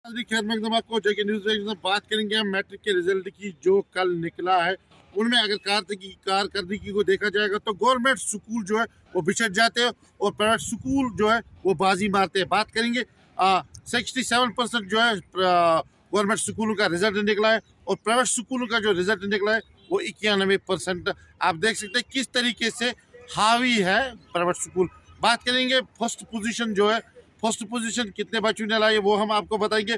खैर मकदम आपको जेके न्यूज़ में बात करेंगे हम मैट्रिक के रिजल्ट की जो कल निकला है। उनमें अगर कारकर्दगी को देखा जाएगा तो गवर्नमेंट स्कूल जो है वो बिछड़ जाते हैं और प्राइवेट स्कूल जो है वो बाजी मारते हैं। बात करेंगे 67% जो है गवर्नमेंट स्कूलों का रिजल्ट निकला है और प्राइवेट स्कूलों का जो रिजल्ट निकला है वो 91%। आप देख सकते हैं किस तरीके से हावी है प्राइवेट स्कूल। बात करेंगे फर्स्ट पोजीशन जो है, फर्स्ट पोजीशन कितने बच्चों ने लाई है वो हम आपको बताएंगे।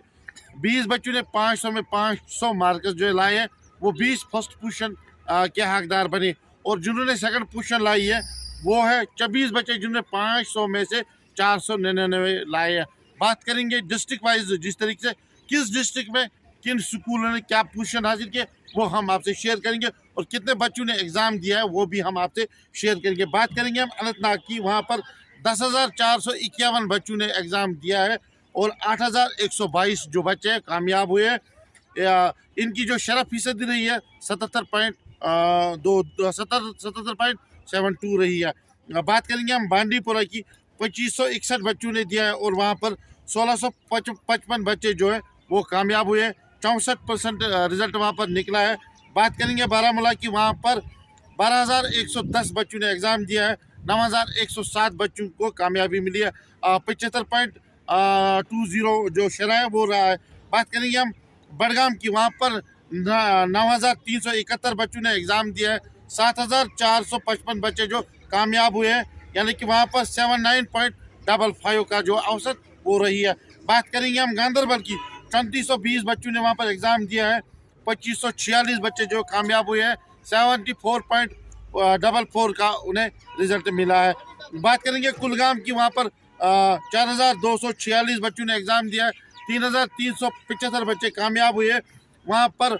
20 बच्चों ने 500 में 500 मार्क्स जो है लाए हैं, वो 20 फर्स्ट पोजीशन के हकदार बने। और जिन्होंने सेकंड पोजीशन लाई है वो है 24 बच्चे जिन्होंने 500 में से 499 लाए हैं। बात करेंगे डिस्ट्रिक्ट वाइज, जिस तरीके से किस डिस्ट्रिक्ट में किन स्कूलों ने क्या पोजीशन हासिल किए वो हम आपसे शेयर करेंगे और कितने बच्चों ने एग्ज़ाम दिया है वो भी हम आपसे शेयर करेंगे। बात करेंगे हम अनंतनाग की, वहाँ पर 10,451 बच्चों ने एग्ज़ाम दिया है और 8,122 जो बच्चे कामयाब हुए हैं। इनकी जो शरफ फीसदी रही है 77.72 रही है। बात करेंगे हम बांडीपुरा की, 2561 बच्चों ने दिया है और वहाँ पर 1655 बच्चे जो है वो कामयाब हुए हैं। 64% रिजल्ट वहाँ पर निकला है। बात करेंगे बारामूला की, वहाँ पर 12,110 बच्चों ने एग्ज़ाम दिया है, 9,107 बच्चों को कामयाबी मिली है। 75.20 जो शरह है वो रहा है। बात करेंगे हम बडगाम की, वहाँ पर 9,371 बच्चों ने एग्ज़ाम दिया है, 7,455 बच्चे जो कामयाब हुए हैं, यानी कि वहाँ पर 79.55 का जो औसत वो रही है। बात करेंगे हम गांधरबल की, 3420 बच्चों ने वहाँ पर एग्ज़ाम दिया है, 2546 बच्चे जो कामयाब हुए हैं, 74.44 का उन्हें रिजल्ट मिला है। बात करेंगे कुलगाम की, वहाँ पर 4,246 बच्चों ने एग्ज़ाम दिया है, 3,375 बच्चे कामयाब हुए, वहाँ पर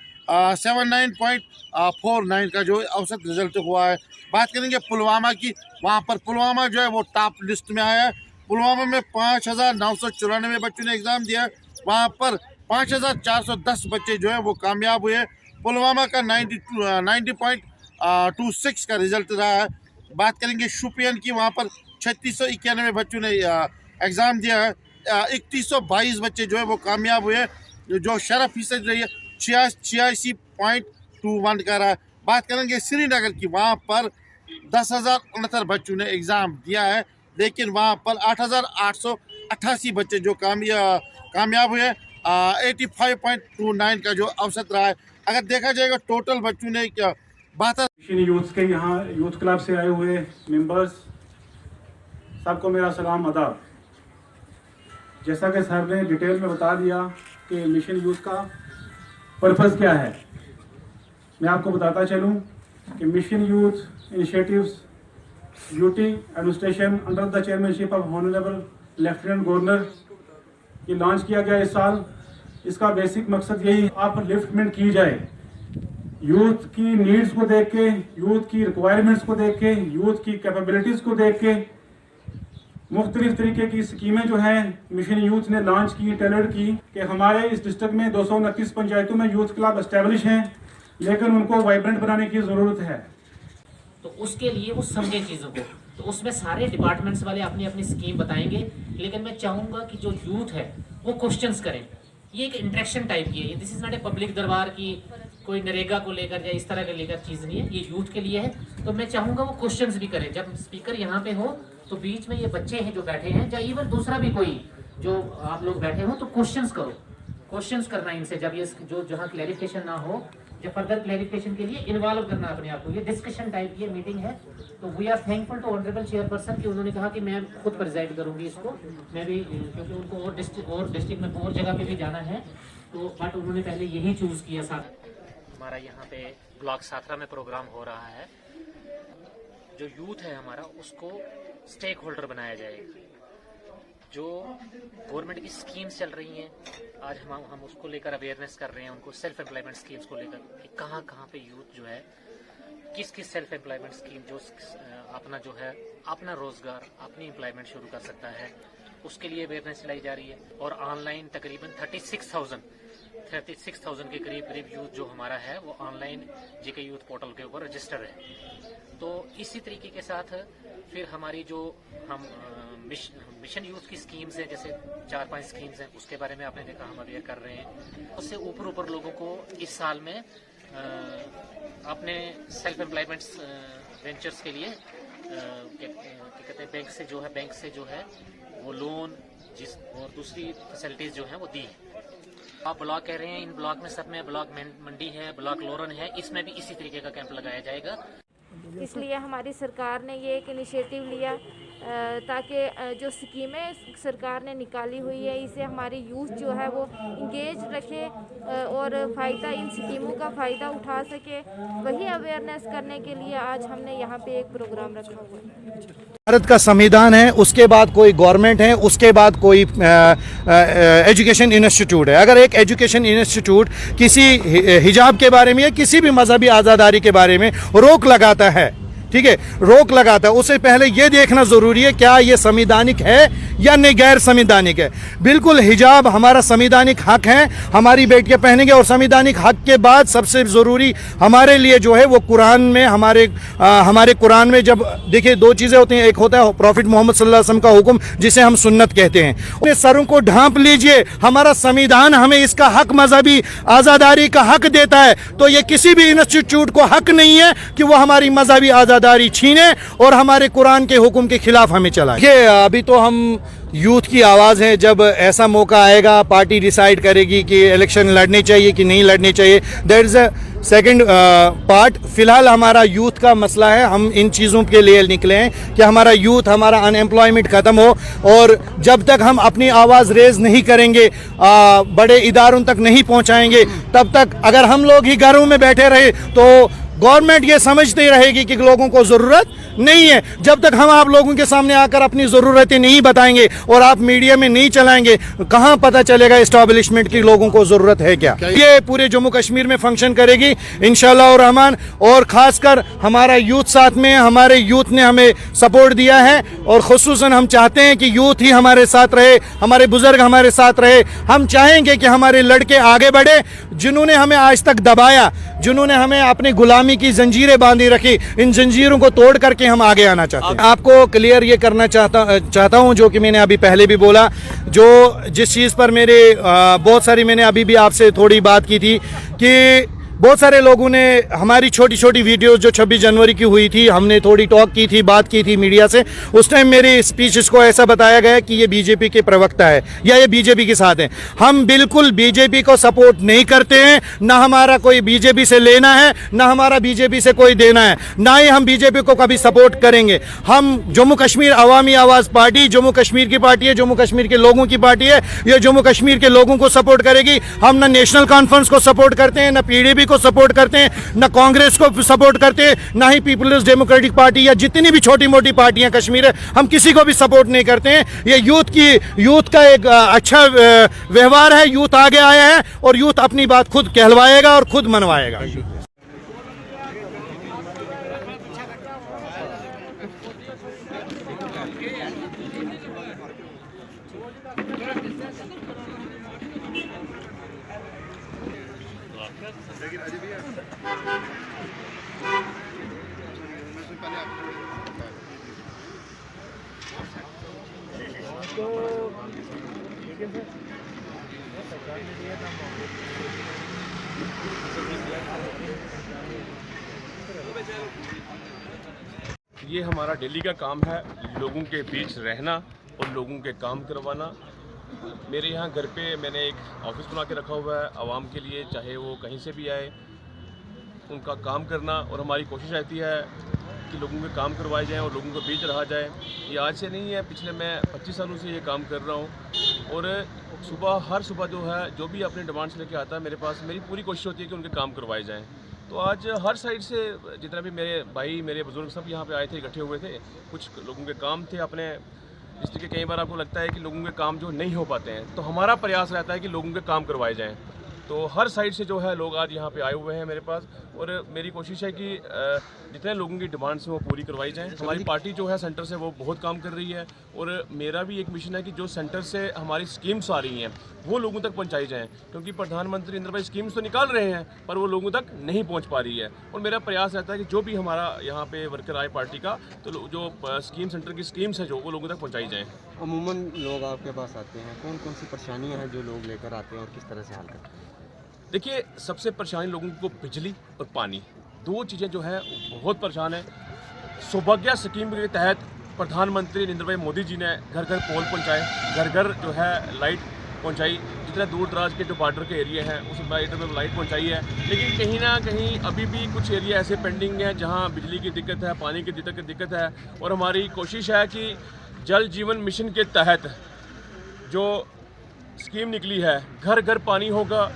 79.49 का जो औसत रिजल्ट हुआ है। बात करेंगे पुलवामा की, वहाँ पर पुलवामा जो है वो टॉप लिस्ट में आया है। पुलवामा में 5,994 बच्चों ने एग्ज़ाम दिया है, वहाँ पर 5,410 बच्चे जो है वो कामयाब हुए। पुलवामा का 90.26 का रिजल्ट रहा है। बात करेंगे शुपियन की, वहाँ पर 3,691 बच्चों ने एग्ज़ाम दिया है, 3,122 बच्चे जो है वो कामयाब हुए, जो शरफ फीसद रही है 86.21 का रहा है। बात करेंगे श्रीनगर की, वहाँ पर 10,069 बच्चों ने एग्ज़ाम दिया है, लेकिन वहाँ पर 8,888 बच्चे जो कामयाब हुए, 85.29 का जो औसत रहा है। अगर देखा जाएगा टोटल बच्चों ने क्या बात यूथ के यहाँ यूथ क्लब से आए हुए मेंबर्स सबको मेरा सलाम अदाब। जैसा कि सर ने डिटेल में बता दिया कि मिशन यूथ का पर्पस क्या है, मैं आपको बताता चलूँ कि mission youth initiatives duty administration under the chairmanship of honourable lieutenant governor ये लॉन्च किया गया इस साल। इसका बेसिक मकसद यही अपलिफ्टमेंट की जाए, यूथ की नीड्स को देख के, यूथ की रिक्वायरमेंट्स को देख के, यूथ की कैपेबिलिटीज़ को देख के मुख्तलिफ तरीके की स्कीमें जो हैं मिशन यूथ ने लॉन्च की, टेलर की। कि हमारे इस डिस्ट्रिक्ट में 229 पंचायतों में यूथ क्लब एस्टेब्लिश हैं, लेकिन उनको वाइब्रेंट बनाने की ज़रूरत है। तो उसके लिए वो समझे चीज़ों को, तो उसमें सारे डिपार्टमेंट्स वाले अपनी अपनी स्कीम बताएंगे, लेकिन मैं चाहूँगा कि जो यूथ है वो क्वेश्चंस करें। ये एक इंटरेक्शन टाइप की है, this is not a public दरबार की कोई नरेगा को लेकर या इस तरह के लेकर चीज़ नहीं है, ये यूथ के लिए है। तो मैं चाहूँगा वो क्वेश्चंस भी करें। जब स्पीकर यहाँ पे हो तो बीच में ये बच्चे हैं जो बैठे हैं, या इवन दूसरा भी कोई जो आप लोग बैठे हो, तो क्वेश्चंस करो, क्वेश्चंस करना इनसे। जब ये जो जहाँ क्लैरिफिकेशन ना हो, जब फर्दर क्लैरिफिकेशन के लिए इन्वॉल्व करना अपने आप को। ये डिस्कशन टाइप की मीटिंग है। तो we are thankful to honourable chairperson कि उन्होंने कहा कि मैं खुद प्रेजेंट करूंगी इसको, मैं भी, क्योंकि उनको और डिस्ट्रिक्ट में और जगह पे भी जाना है, तो बट उन्होंने पहले यही चूज़ किया। साथ हमारा यहाँ पे ब्लॉक साथरा में प्रोग्राम हो रहा है। जो यूथ है हमारा उसको स्टेक होल्डर बनाया जाएगा। जो गवर्नमेंट की स्कीम्स चल रही हैं आज हम उसको लेकर अवेयरनेस कर रहे हैं, उनको सेल्फ एम्प्लॉयमेंट स्कीम्स को लेकर कि कहाँ कहाँ पे यूथ जो है किस किस सेल्फ एम्प्लॉयमेंट स्कीम जो अपना जो है अपना रोजगार अपनी एम्प्लॉयमेंट शुरू कर सकता है। उसके लिए अवेयरनेस लाई जा रही है। और ऑनलाइन तकरीबन 36,000 के करीब यूथ जो हमारा है वो ऑनलाइन जेके यूथ पोर्टल के ऊपर रजिस्टर है। तो इसी तरीके के साथ फिर हमारी जो हम मिशन यूथ की स्कीम्स हैं, जैसे 4-5 स्कीम्स हैं, उसके बारे में आपने देखा हम अवेयर कर रहे हैं। उससे ऊपर लोगों को इस साल में अपने सेल्फ एम्प्लॉयमेंट वेंचर्स के लिए क्या कहते हैं बैंक से जो है वो लोन और दूसरी फैसिलिटीज जो हैं वो दी। आप ब्लॉक कह रहे हैं, इन ब्लॉक में सब में ब्लॉक मंडी है, ब्लॉक लोरन है, इसमें भी इसी तरीके का कैंप लगाया जाएगा। इसलिए हमारी सरकार ने ये एक इनिशिएटिव लिया ताकि जो स्कीमें सरकार ने निकाली हुई है इससे हमारी यूथ जो है वो इंगेज रखे और फ़ायदा इन स्कीमों का फ़ायदा उठा सके। वही अवेयरनेस करने के लिए आज हमने यहाँ पे एक प्रोग्राम रखा हुआ है। भारत का संविधान है, उसके बाद कोई गवर्नमेंट है, उसके बाद कोई एजुकेशन इंस्टीट्यूट है। अगर एक एजुकेशन इंस्टीट्यूट किसी हिजाब के बारे में या किसी भी मजहबी आज़ादारी के बारे में रोक लगाता है, ठीक है, रोक लगाता है, उससे पहले यह देखना ज़रूरी है क्या ये संवैधानिक है या नहीं गैर संवैधानिक है। बिल्कुल हिजाब हमारा संवैधानिक हक है, हमारी बेटियां पहनेंगे। और संवैधानिक हक के बाद सबसे ज़रूरी हमारे लिए जो है वो कुरान में हमारे कुरान में जब देखिए दो चीज़ें होती हैं, एक होता है प्रॉफिट मोहम्मद सल्लल्लाहु अलैहि वसल्लम का हुक्म जिसे हम सुन्नत कहते हैं। अपने सरों को ढांप लीजिए, हमारा संविधान हमें इसका हक मजहबी आज़ादारी का हक देता है, तो ये किसी भी इंस्टीट्यूट को हक नहीं है कि वो हमारी मजहबी आज़ादारी छीने और हमारे कुरान के हुक्म के खिलाफ हमें चलाए। ये अभी तो हम यूथ की आवाज़ है, जब ऐसा मौका आएगा पार्टी डिसाइड करेगी कि इलेक्शन लड़नी चाहिए कि नहीं लड़नी चाहिए। That is a second part. फिलहाल हमारा यूथ का मसला है, हम इन चीज़ों के लिए निकले हैं कि हमारा यूथ, हमारा अनएम्प्लॉयमेंट ख़त्म हो। और जब तक हम अपनी आवाज़ रेज़ नहीं करेंगे, बड़े इदारों तक नहीं पहुंचाएंगे, तब तक अगर हम लोग ही घरों में बैठे रहे तो गवर्नमेंट ये समझती रहेगी कि लोगों को ज़रूरत नहीं है। जब तक हम आप लोगों के सामने आकर अपनी ज़रूरतें नहीं बताएंगे और आप मीडिया में नहीं चलाएंगे, कहाँ पता चलेगा इस्टेब्लिशमेंट की लोगों को ज़रूरत है क्या। ये पूरे जम्मू कश्मीर में फंक्शन करेगी इंशाअल्लाह रहमान। और ख़ासकर हमारा यूथ साथ में, हमारे यूथ ने हमें सपोर्ट दिया है और ख़ुसूसन हम चाहते हैं कि यूथ ही हमारे साथ रहे, हमारे बुज़ुर्ग हमारे साथ रहे। हम चाहेंगे कि हमारे लड़के आगे बढ़े, जिन्होंने हमें आज तक दबाया, जिन्होंने हमें अपनी गुलामी की जंजीरें बांधी रखी, इन जंजीरों को तोड़ करके हम आगे आना चाहते हैं। आपको क्लियर ये करना चाहता हूं, जो कि मैंने अभी पहले भी बोला, जो जिस चीज़ पर मेरे बहुत सारी, मैंने अभी भी आपसे थोड़ी बात की थी कि बहुत सारे लोगों ने हमारी छोटी छोटी वीडियोस जो 26 जनवरी की हुई थी, हमने थोड़ी टॉक की थी, बात की थी मीडिया से। उस टाइम मेरी स्पीचेस को ऐसा बताया गया कि ये बीजेपी के प्रवक्ता है या ये बीजेपी के साथ हैं। हम बिल्कुल बीजेपी को सपोर्ट नहीं करते हैं, ना हमारा कोई बीजेपी से लेना है, ना हमारा बीजेपी से कोई देना है, ना ही हम बीजेपी को कभी सपोर्ट करेंगे। हम जम्मू कश्मीर अवामी आवाज़ पार्टी जम्मू कश्मीर की पार्टी है, जम्मू कश्मीर के लोगों की पार्टी है, ये जम्मू कश्मीर के लोगों को सपोर्ट करेगी। हम ना नेशनल कॉन्फ्रेंस को सपोर्ट करते हैं, ना पीडीपी को सपोर्ट करते हैं, ना कांग्रेस को सपोर्ट करते हैं, ना ही पीपल्स डेमोक्रेटिक पार्टी या जितनी भी छोटी मोटी पार्टियां कश्मीर है, हम किसी को भी सपोर्ट नहीं करते हैं। ये यूथ का एक अच्छा व्यवहार है। यूथ आगे आया है और यूथ अपनी बात खुद कहलवाएगा और खुद मनवाएगा। ये हमारा डेली का काम है, लोगों के बीच रहना और लोगों के काम करवाना। मेरे यहाँ घर पे मैंने एक ऑफिस बना के रखा हुआ है आवाम के लिए, चाहे वो कहीं से भी आए, उनका काम करना। और हमारी कोशिश रहती है कि लोगों के काम करवाए जाएं और लोगों के बीच रहा जाए। ये आज से नहीं है, पिछले मैं 25 सालों से ये काम कर रहा हूँ। और हर सुबह जो है, जो भी अपनी डिमांड्स लेके आता है मेरे पास, मेरी पूरी कोशिश होती है कि उनके काम करवाए जाएँ। तो आज हर साइड से जितना भी मेरे भाई, मेरे बुजुर्ग सब यहाँ पे आए थे, इकट्ठे हुए थे। कुछ लोगों के काम थे अपने, इसलिए कई बार आपको लगता है कि लोगों के काम जो नहीं हो पाते हैं, तो हमारा प्रयास रहता है कि लोगों के काम करवाए जाएं। तो हर साइड से जो है लोग आज यहाँ पे आए हुए हैं मेरे पास, और मेरी कोशिश है कि जितने लोगों की डिमांड्स हैं वो पूरी करवाई जाएं। हमारी पार्टी जो है सेंटर से वो बहुत काम कर रही है, और मेरा भी एक मिशन है कि जो सेंटर से हमारी स्कीम्स आ रही हैं वो लोगों तक पहुँचाई जाएँ, क्योंकि प्रधानमंत्री नरेंद्र भाई स्कीम्स तो निकाल रहे हैं पर वो लोगों तक नहीं पहुँच पा रही है। और मेरा प्रयास रहता है कि जो भी हमारा यहाँ पे वर्कर आए पार्टी का, तो जो स्कीम सेंटर की स्कीम्स है जो वो लोगों तक पहुँचाई जाएँ। अमूमन लोग आपके पास आते हैं, कौन कौन सी परेशानियां हैं जो लोग लेकर आते हैं और किस तरह से हल करते हैं? देखिए, सबसे परेशानी लोगों को बिजली और पानी, दो चीज़ें जो हैं बहुत परेशान है। सौभाग्य स्कीम के तहत प्रधानमंत्री नरेंद्र भाई मोदी जी ने घर घर पोल पहुंचाए, घर घर जो है लाइट पहुंचाई, जितने दूर दराज के जो बॉर्डर के एरिया हैं उस बॉर्डर में लाइट पहुंचाई है। लेकिन कहीं ना कहीं अभी भी कुछ एरिया ऐसे पेंडिंग हैं जहां बिजली की दिक्कत है, पानी की दिक्कत है। और हमारी कोशिश है कि जल जीवन मिशन के तहत जो स्कीम निकली है, घर घर पानी होगा,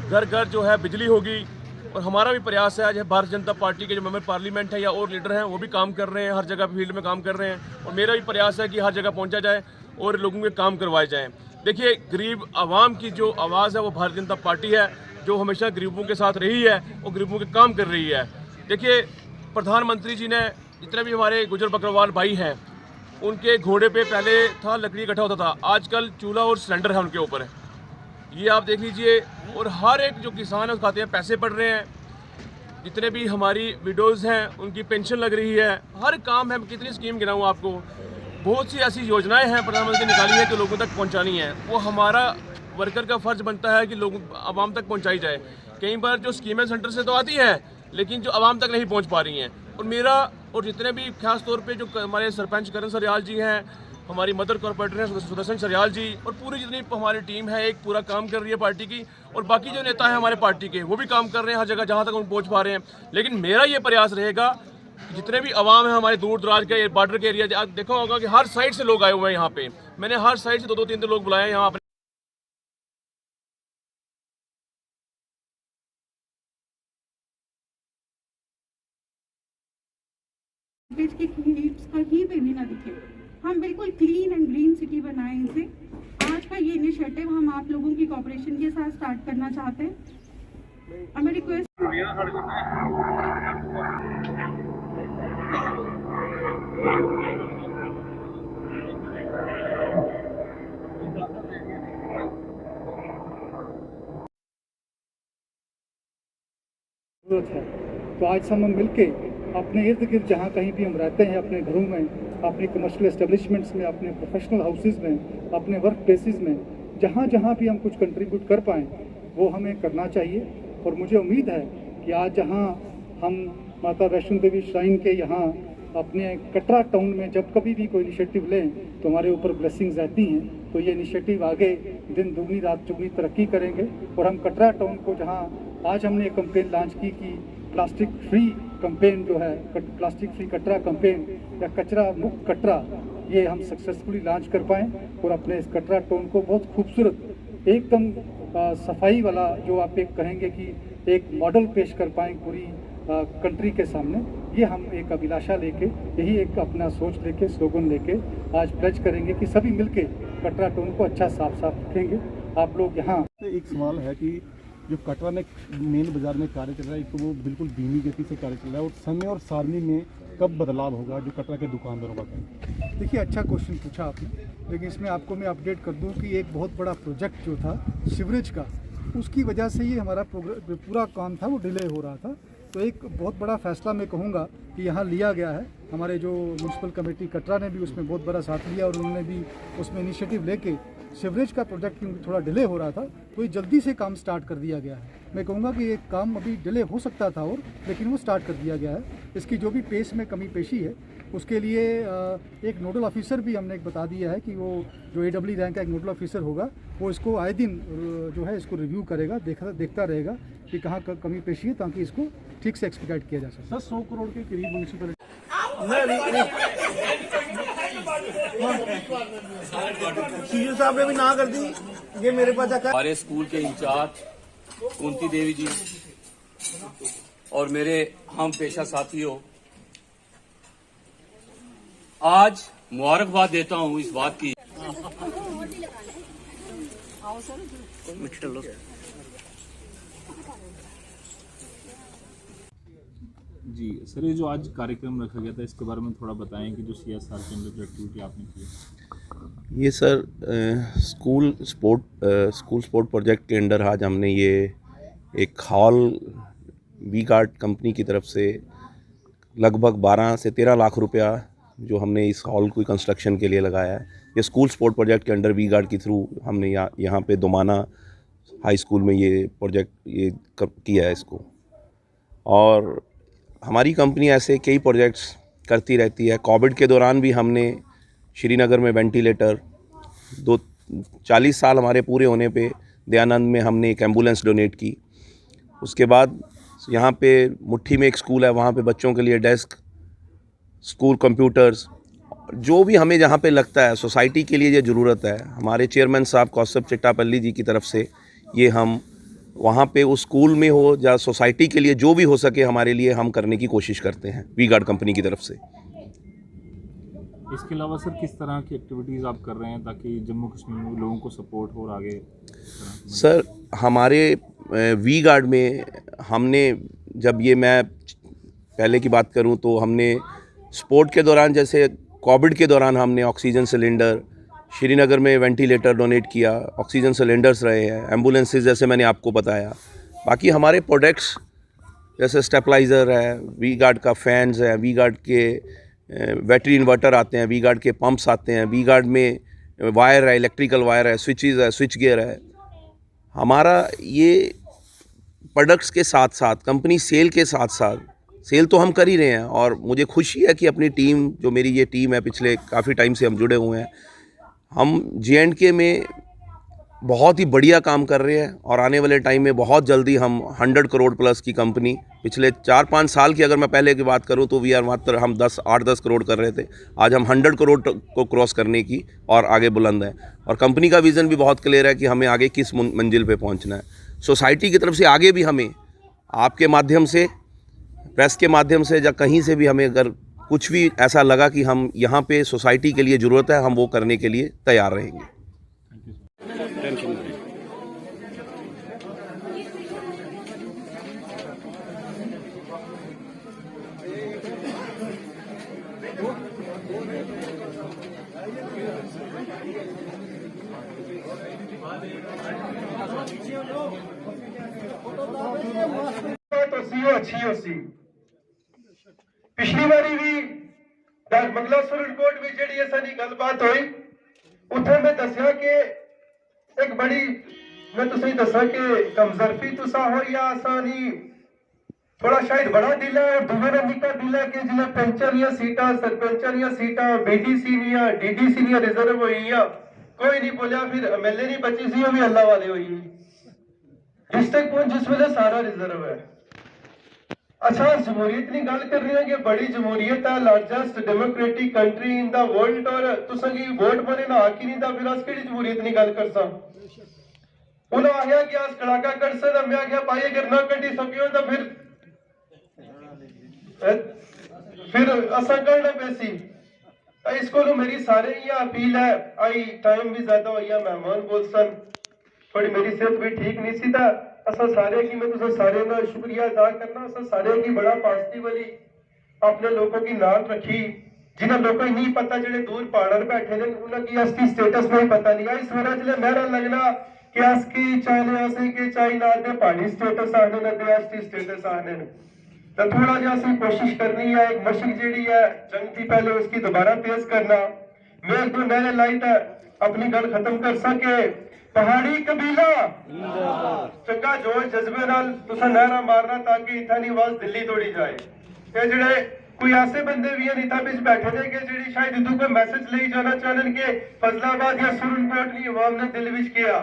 घर घर जो है बिजली होगी। और हमारा भी प्रयास है, आज भारतीय जनता पार्टी के जो मेंबर पार्लियामेंट है या और लीडर हैं वो भी काम कर रहे हैं, हर जगह फील्ड में काम कर रहे हैं। और मेरा भी प्रयास है कि हर जगह पहुंचा जाए और लोगों के काम करवाए जाएं। देखिए, गरीब आवाम की जो आवाज़ है वो भारतीय जनता पार्टी है, जो हमेशा गरीबों के साथ रही है और गरीबों के काम कर रही है। देखिए, प्रधानमंत्री जी ने जितने भी हमारे गुजर बकरवाल भाई हैं, उनके घोड़े पे पहले था लकड़ी इकट्ठा होता था, आजकल चूल्हा और सिलेंडर है उनके ऊपर, ये आप देख लीजिए। और हर एक जो किसान है उस खाते में पैसे पड़ रहे हैं। जितने भी हमारी विडोज़ हैं उनकी पेंशन लग रही है, हर काम है। कितनी स्कीम गिनाऊँ आपको, बहुत सी ऐसी योजनाएं हैं प्रधानमंत्री निकाली है जो लोगों तक पहुंचानी है। वो हमारा वर्कर का फ़र्ज़ बनता है कि लोगों आवाम तक पहुंचाई जाए। कई बार जो स्कीमें सेंटर से तो आती हैं लेकिन जो आवाम तक नहीं पहुंच पा रही हैं। और मेरा और जितने भी खास तौर पे जो हमारे सरपंच करण सरयाल जी हैं, हमारी मदर कॉर्पोरेटर हैं सुदर्शन सरयाल जी, और पूरी जितनी हमारी टीम है एक पूरा काम कर रही है पार्टी की। और बाकी जो नेता हैं हमारे पार्टी के वो भी काम कर रहे हैं हर जगह जहाँ तक हम पहुँच पा रहे हैं। लेकिन मेरा ये प्रयास रहेगा, जितने भी आवाम है हमारे दूर दराज के बॉर्डर के एरिया, आप देखा होगा कि हर साइड से लोग आए हुए हैं यहाँ पे। मैंने हर साइड से दो तीन लोग बुलाए यहाँ पे। की हीप्स कहीं पे भी ना दिखे। हम बिल्कुल क्लीन एंड ग्रीन सिटी बनाएं इसे। आज का ये इनिशिएटिव हम आप लोगों की कोऑपरेशन के साथ स्टार्ट करना चाहते हैं। हमें रिक्वेस्ट है, तो आज हम मिलके अपने इर्द गिर्द जहाँ कहीं भी हम रहते हैं, अपने घरों में, अपने कमर्शियल एस्टेब्लिशमेंट्स में, अपने प्रोफेशनल हाउसेज में, अपने वर्क प्लेसेस में, जहाँ जहाँ भी हम कुछ कंट्रीब्यूट कर पाएँ वो हमें करना चाहिए। और मुझे उम्मीद है कि आज जहाँ हम माता वैष्णो देवी श्राइन के यहाँ अपने कटरा टाउन में जब कभी भी कोई इनिशिएटिव लें तो हमारे ऊपर ब्लेसिंग्स रहती हैं। तो ये इनिशिएटिव आगे दिन दुगनी रात चौगुनी तरक्की करेंगे। और हम कटरा टाउन को, जहाँ आज हमने एक कैंपेन लॉन्च की कि प्लास्टिक फ्री कैंपेन जो है, प्लास्टिक फ्री कटरा कैंपेन या कचरा मुक्त कटरा, ये हम सक्सेसफुली लॉन्च कर पाएँ और अपने इस कटरा टाउन को बहुत खूबसूरत एकदम सफाई वाला, जो आप एक कहेंगे कि एक मॉडल पेश कर पाएँ पूरी कंट्री के सामने। ये हम एक अभिलाषा लेके, यही एक अपना सोच लेके, स्लोगन लेके आज प्लेज करेंगे कि सभी मिलके कटरा टाउन को अच्छा साफ रखेंगे। आप लोग यहाँ एक सवाल है कि जो कटरा में मेन बाजार में कार्य चल रहा है, एक तो वो बिल्कुल धीमी गति से कार्य चल रहा है, और समय और सारणी में कब बदलाव होगा जो कटरा के दुकानदारों का? देखिए, अच्छा क्वेश्चन पूछा आपने, लेकिन इसमें आपको मैं अपडेट कर दूं कि एक बहुत बड़ा प्रोजेक्ट जो था सीवरेज का, उसकी वजह से ये हमारा पूरा काम था वो डिले हो रहा था। तो एक बहुत बड़ा फैसला मैं कहूँगा कि यहाँ लिया गया है। हमारे जो म्यूनसिपल कमेटी कटरा ने भी उसमें बहुत बड़ा साथ लिया और उन्होंने भी उसमें इनिशिएटिव लेके सीवरेज का प्रोजेक्ट क्योंकि थोड़ा डिले हो रहा था तो ये जल्दी से काम स्टार्ट कर दिया गया है। मैं कहूँगा कि एक काम अभी डिले हो सकता था और, लेकिन वो स्टार्ट कर दिया गया है। इसकी जो भी पेस में कमी पेशी है उसके लिए एक नोडल ऑफिसर भी हमने एक बता दिया है कि वो जो AEE रैंक का एक नोडल ऑफिसर होगा वो इसको आए दिन जो है इसको रिव्यू करेगा, देखता रहेगा कि कहाँ कमी पेशी है, ताकि इसको ठीक से एक्सपीडिएट किया जा सके। 100 करोड़ के करीब म्यूनसिपल साहब ने भी ना कर दी। ये मेरे पास हमारे स्कूल के इंचार्ज कुंती देवी जी और मेरे हम पेशा साथियों, आज मुबारकबाद देता हूं इस बात की जी सर, ये जो आज कार्यक्रम रखा गया था इसके बारे में थोड़ा बताएं कि जो CSR के अंदर जो एक्टिविटी आपने की। ये सर स्कूल स्पोर्ट प्रोजेक्ट के अंडर आज हमने ये एक हॉल वी गार्ड कंपनी की तरफ से लगभग 12 से 13 लाख रुपया जो हमने इस हॉल को कंस्ट्रक्शन के लिए लगाया है। ये स्कूल स्पोर्ट प्रोजेक्ट के अंडर वी गार्ड के थ्रू हमने यहाँ पे दोमाना हाई स्कूल में ये प्रोजेक्ट किया है इसको। और हमारी कंपनी ऐसे कई प्रोजेक्ट्स करती रहती है। कोविड के दौरान भी हमने श्रीनगर में वेंटिलेटर 40 साल हमारे पूरे होने पे दयानंद में हमने एक एम्बुलेंस डोनेट की। उसके बाद यहाँ पे मुट्ठी में एक स्कूल है, वहाँ पे बच्चों के लिए डेस्क, स्कूल कंप्यूटर्स, जो भी हमें जहाँ पे लगता है सोसाइटी के लिए ये ज़रूरत है, हमारे चेयरमैन साहब कौसब चिट्टापल्ली जी की तरफ से ये हम वहाँ पे उस स्कूल में हो या सोसाइटी के लिए जो भी हो सके हमारे लिए हम करने की कोशिश करते हैं वी गार्ड कंपनी की तरफ से। इसके अलावा सर किस तरह की एक्टिविटीज़ आप कर रहे हैं ताकि जम्मू कश्मीर में लोगों को सपोर्ट हो और आगे? सर हमारे वी गार्ड में हमने जब ये मैं पहले की बात करूं तो हमने स्पोर्ट के दौरान जैसे कोविड के दौरान हमने ऑक्सीजन सिलेंडर, श्रीनगर में वेंटिलेटर डोनेट किया, ऑक्सीजन सिलेंडर्स रहे हैं, एम्बुलेंसेस जैसे मैंने आपको बताया। बाकी हमारे प्रोडक्ट्स जैसे स्टेबलाइज़र है, वी गार्ड का फैंस है, वी गार्ड के बैटरी इन्वर्टर आते हैं, वी गार्ड के पंप्स आते हैं, वी गार्ड में वायर है, इलेक्ट्रिकल वायर है, स्विचेस है, स्विच गियर है। हमारा ये प्रोडक्ट्स के साथ साथ कंपनी सेल के साथ साथ सेल तो हम कर ही रहे हैं। और मुझे खुशी है कि अपनी टीम, जो मेरी ये टीम है, पिछले काफ़ी टाइम से हम जुड़े हुए हैं, हम J&K में बहुत ही बढ़िया काम कर रहे हैं। और आने वाले टाइम में बहुत जल्दी हम 100 करोड़ प्लस की कंपनी, पिछले 4-5 साल की अगर मैं पहले की बात करूं तो मात्र हम 8-10 करोड़ कर रहे थे, आज हम 100 करोड़ को क्रॉस करने की और आगे बुलंद है। और कंपनी का विज़न भी बहुत क्लियर है कि हमें आगे किस मंजिल पे पहुंचना है। सोसाइटी की तरफ से आगे भी हमें आपके माध्यम से, प्रेस के माध्यम से या कहीं से भी हमें अगर कुछ भी ऐसा लगा कि हम यहाँ पे सोसाइटी के लिए ज़रूरत है, हम वो करने के लिए तैयार रहेंगे। पिछली बारी भी बंगला सुप्रीम कोर्ट में जी असानी गलबात हुई, उत्थे मैं दसिया कि एक बड़ी मैं तुसें दसा कि कमजरफी तुसा हो या आसानी थोड़ा शायद बड़ा दिल है, दूसरे ने निका दिल है कि जिन्हें पेंचनिया सीटा, सरपंचनिया सीटा, BDC निया, DDC निया रिजर्व हुई, कोई नहीं बोलिया, फिर MLA नहीं बची सी, वो भी अल्लाह वाले हुई। डिस्ट्रिक्ट पहुंच जिस वेले सारा रिजर्व है। अच्छा, जमहूरियत की गल कर रही है कि बड़ी जमहूरियत है, largest democratic country in the world, और तुसें वोट पाने ना हक ही नहीं था, फिर अस केड़ी जमहूरियत की गल कर सा? उन्हें आया कि अस कड़ाका कर सकदा, मैं आख्या भाई अगर ना कटी सकियो तो फिर असा करना पैसी। इसको मेरी सारे ही अपील है, आई टाइम भी ज्यादा हो गया, मेहमान बोल सन, थोड़ी मेरी सेहत भी ठीक नहीं सी, असा सारे की मैं तुझे सारे का शुक्रिया अदा करना। असा सारे की बड़ा पॉजिटिवली अपने लोगों की नाल रखी, जिन्हें लोगों को नहीं पता, जो दूर पहाड़ बैठे ने उनकी असली स्टेटस में पता नहीं। इस वजह जिले मेरा लगना कि असकी चाहे असें के चाहे ना दे पहाड़ी स्टेटस आने न दे असली स्टेटस आने, तो थोड़ा जा असें कोशिश करनी है, एक मशक जी है जंग थी पहले उसकी दोबारा तेज करना। मैं एक दो नहरे लाई था अपनी गल खत्म कर सके। पहाड़ी कबीला चंगा जोश जज्बे नाल तुसा नहरा मारना ताकि इथानी आवाज दिल्ली तोड़ी जाए। ये जेड़े कोई ऐसे बंदे भी हैं इथा बिच बैठे ने कि जेड़ी शायद इदू कोई मैसेज ले जाना चाहन के फजलाबाद या सुरनकोट की आवाम ने दिल विच किया,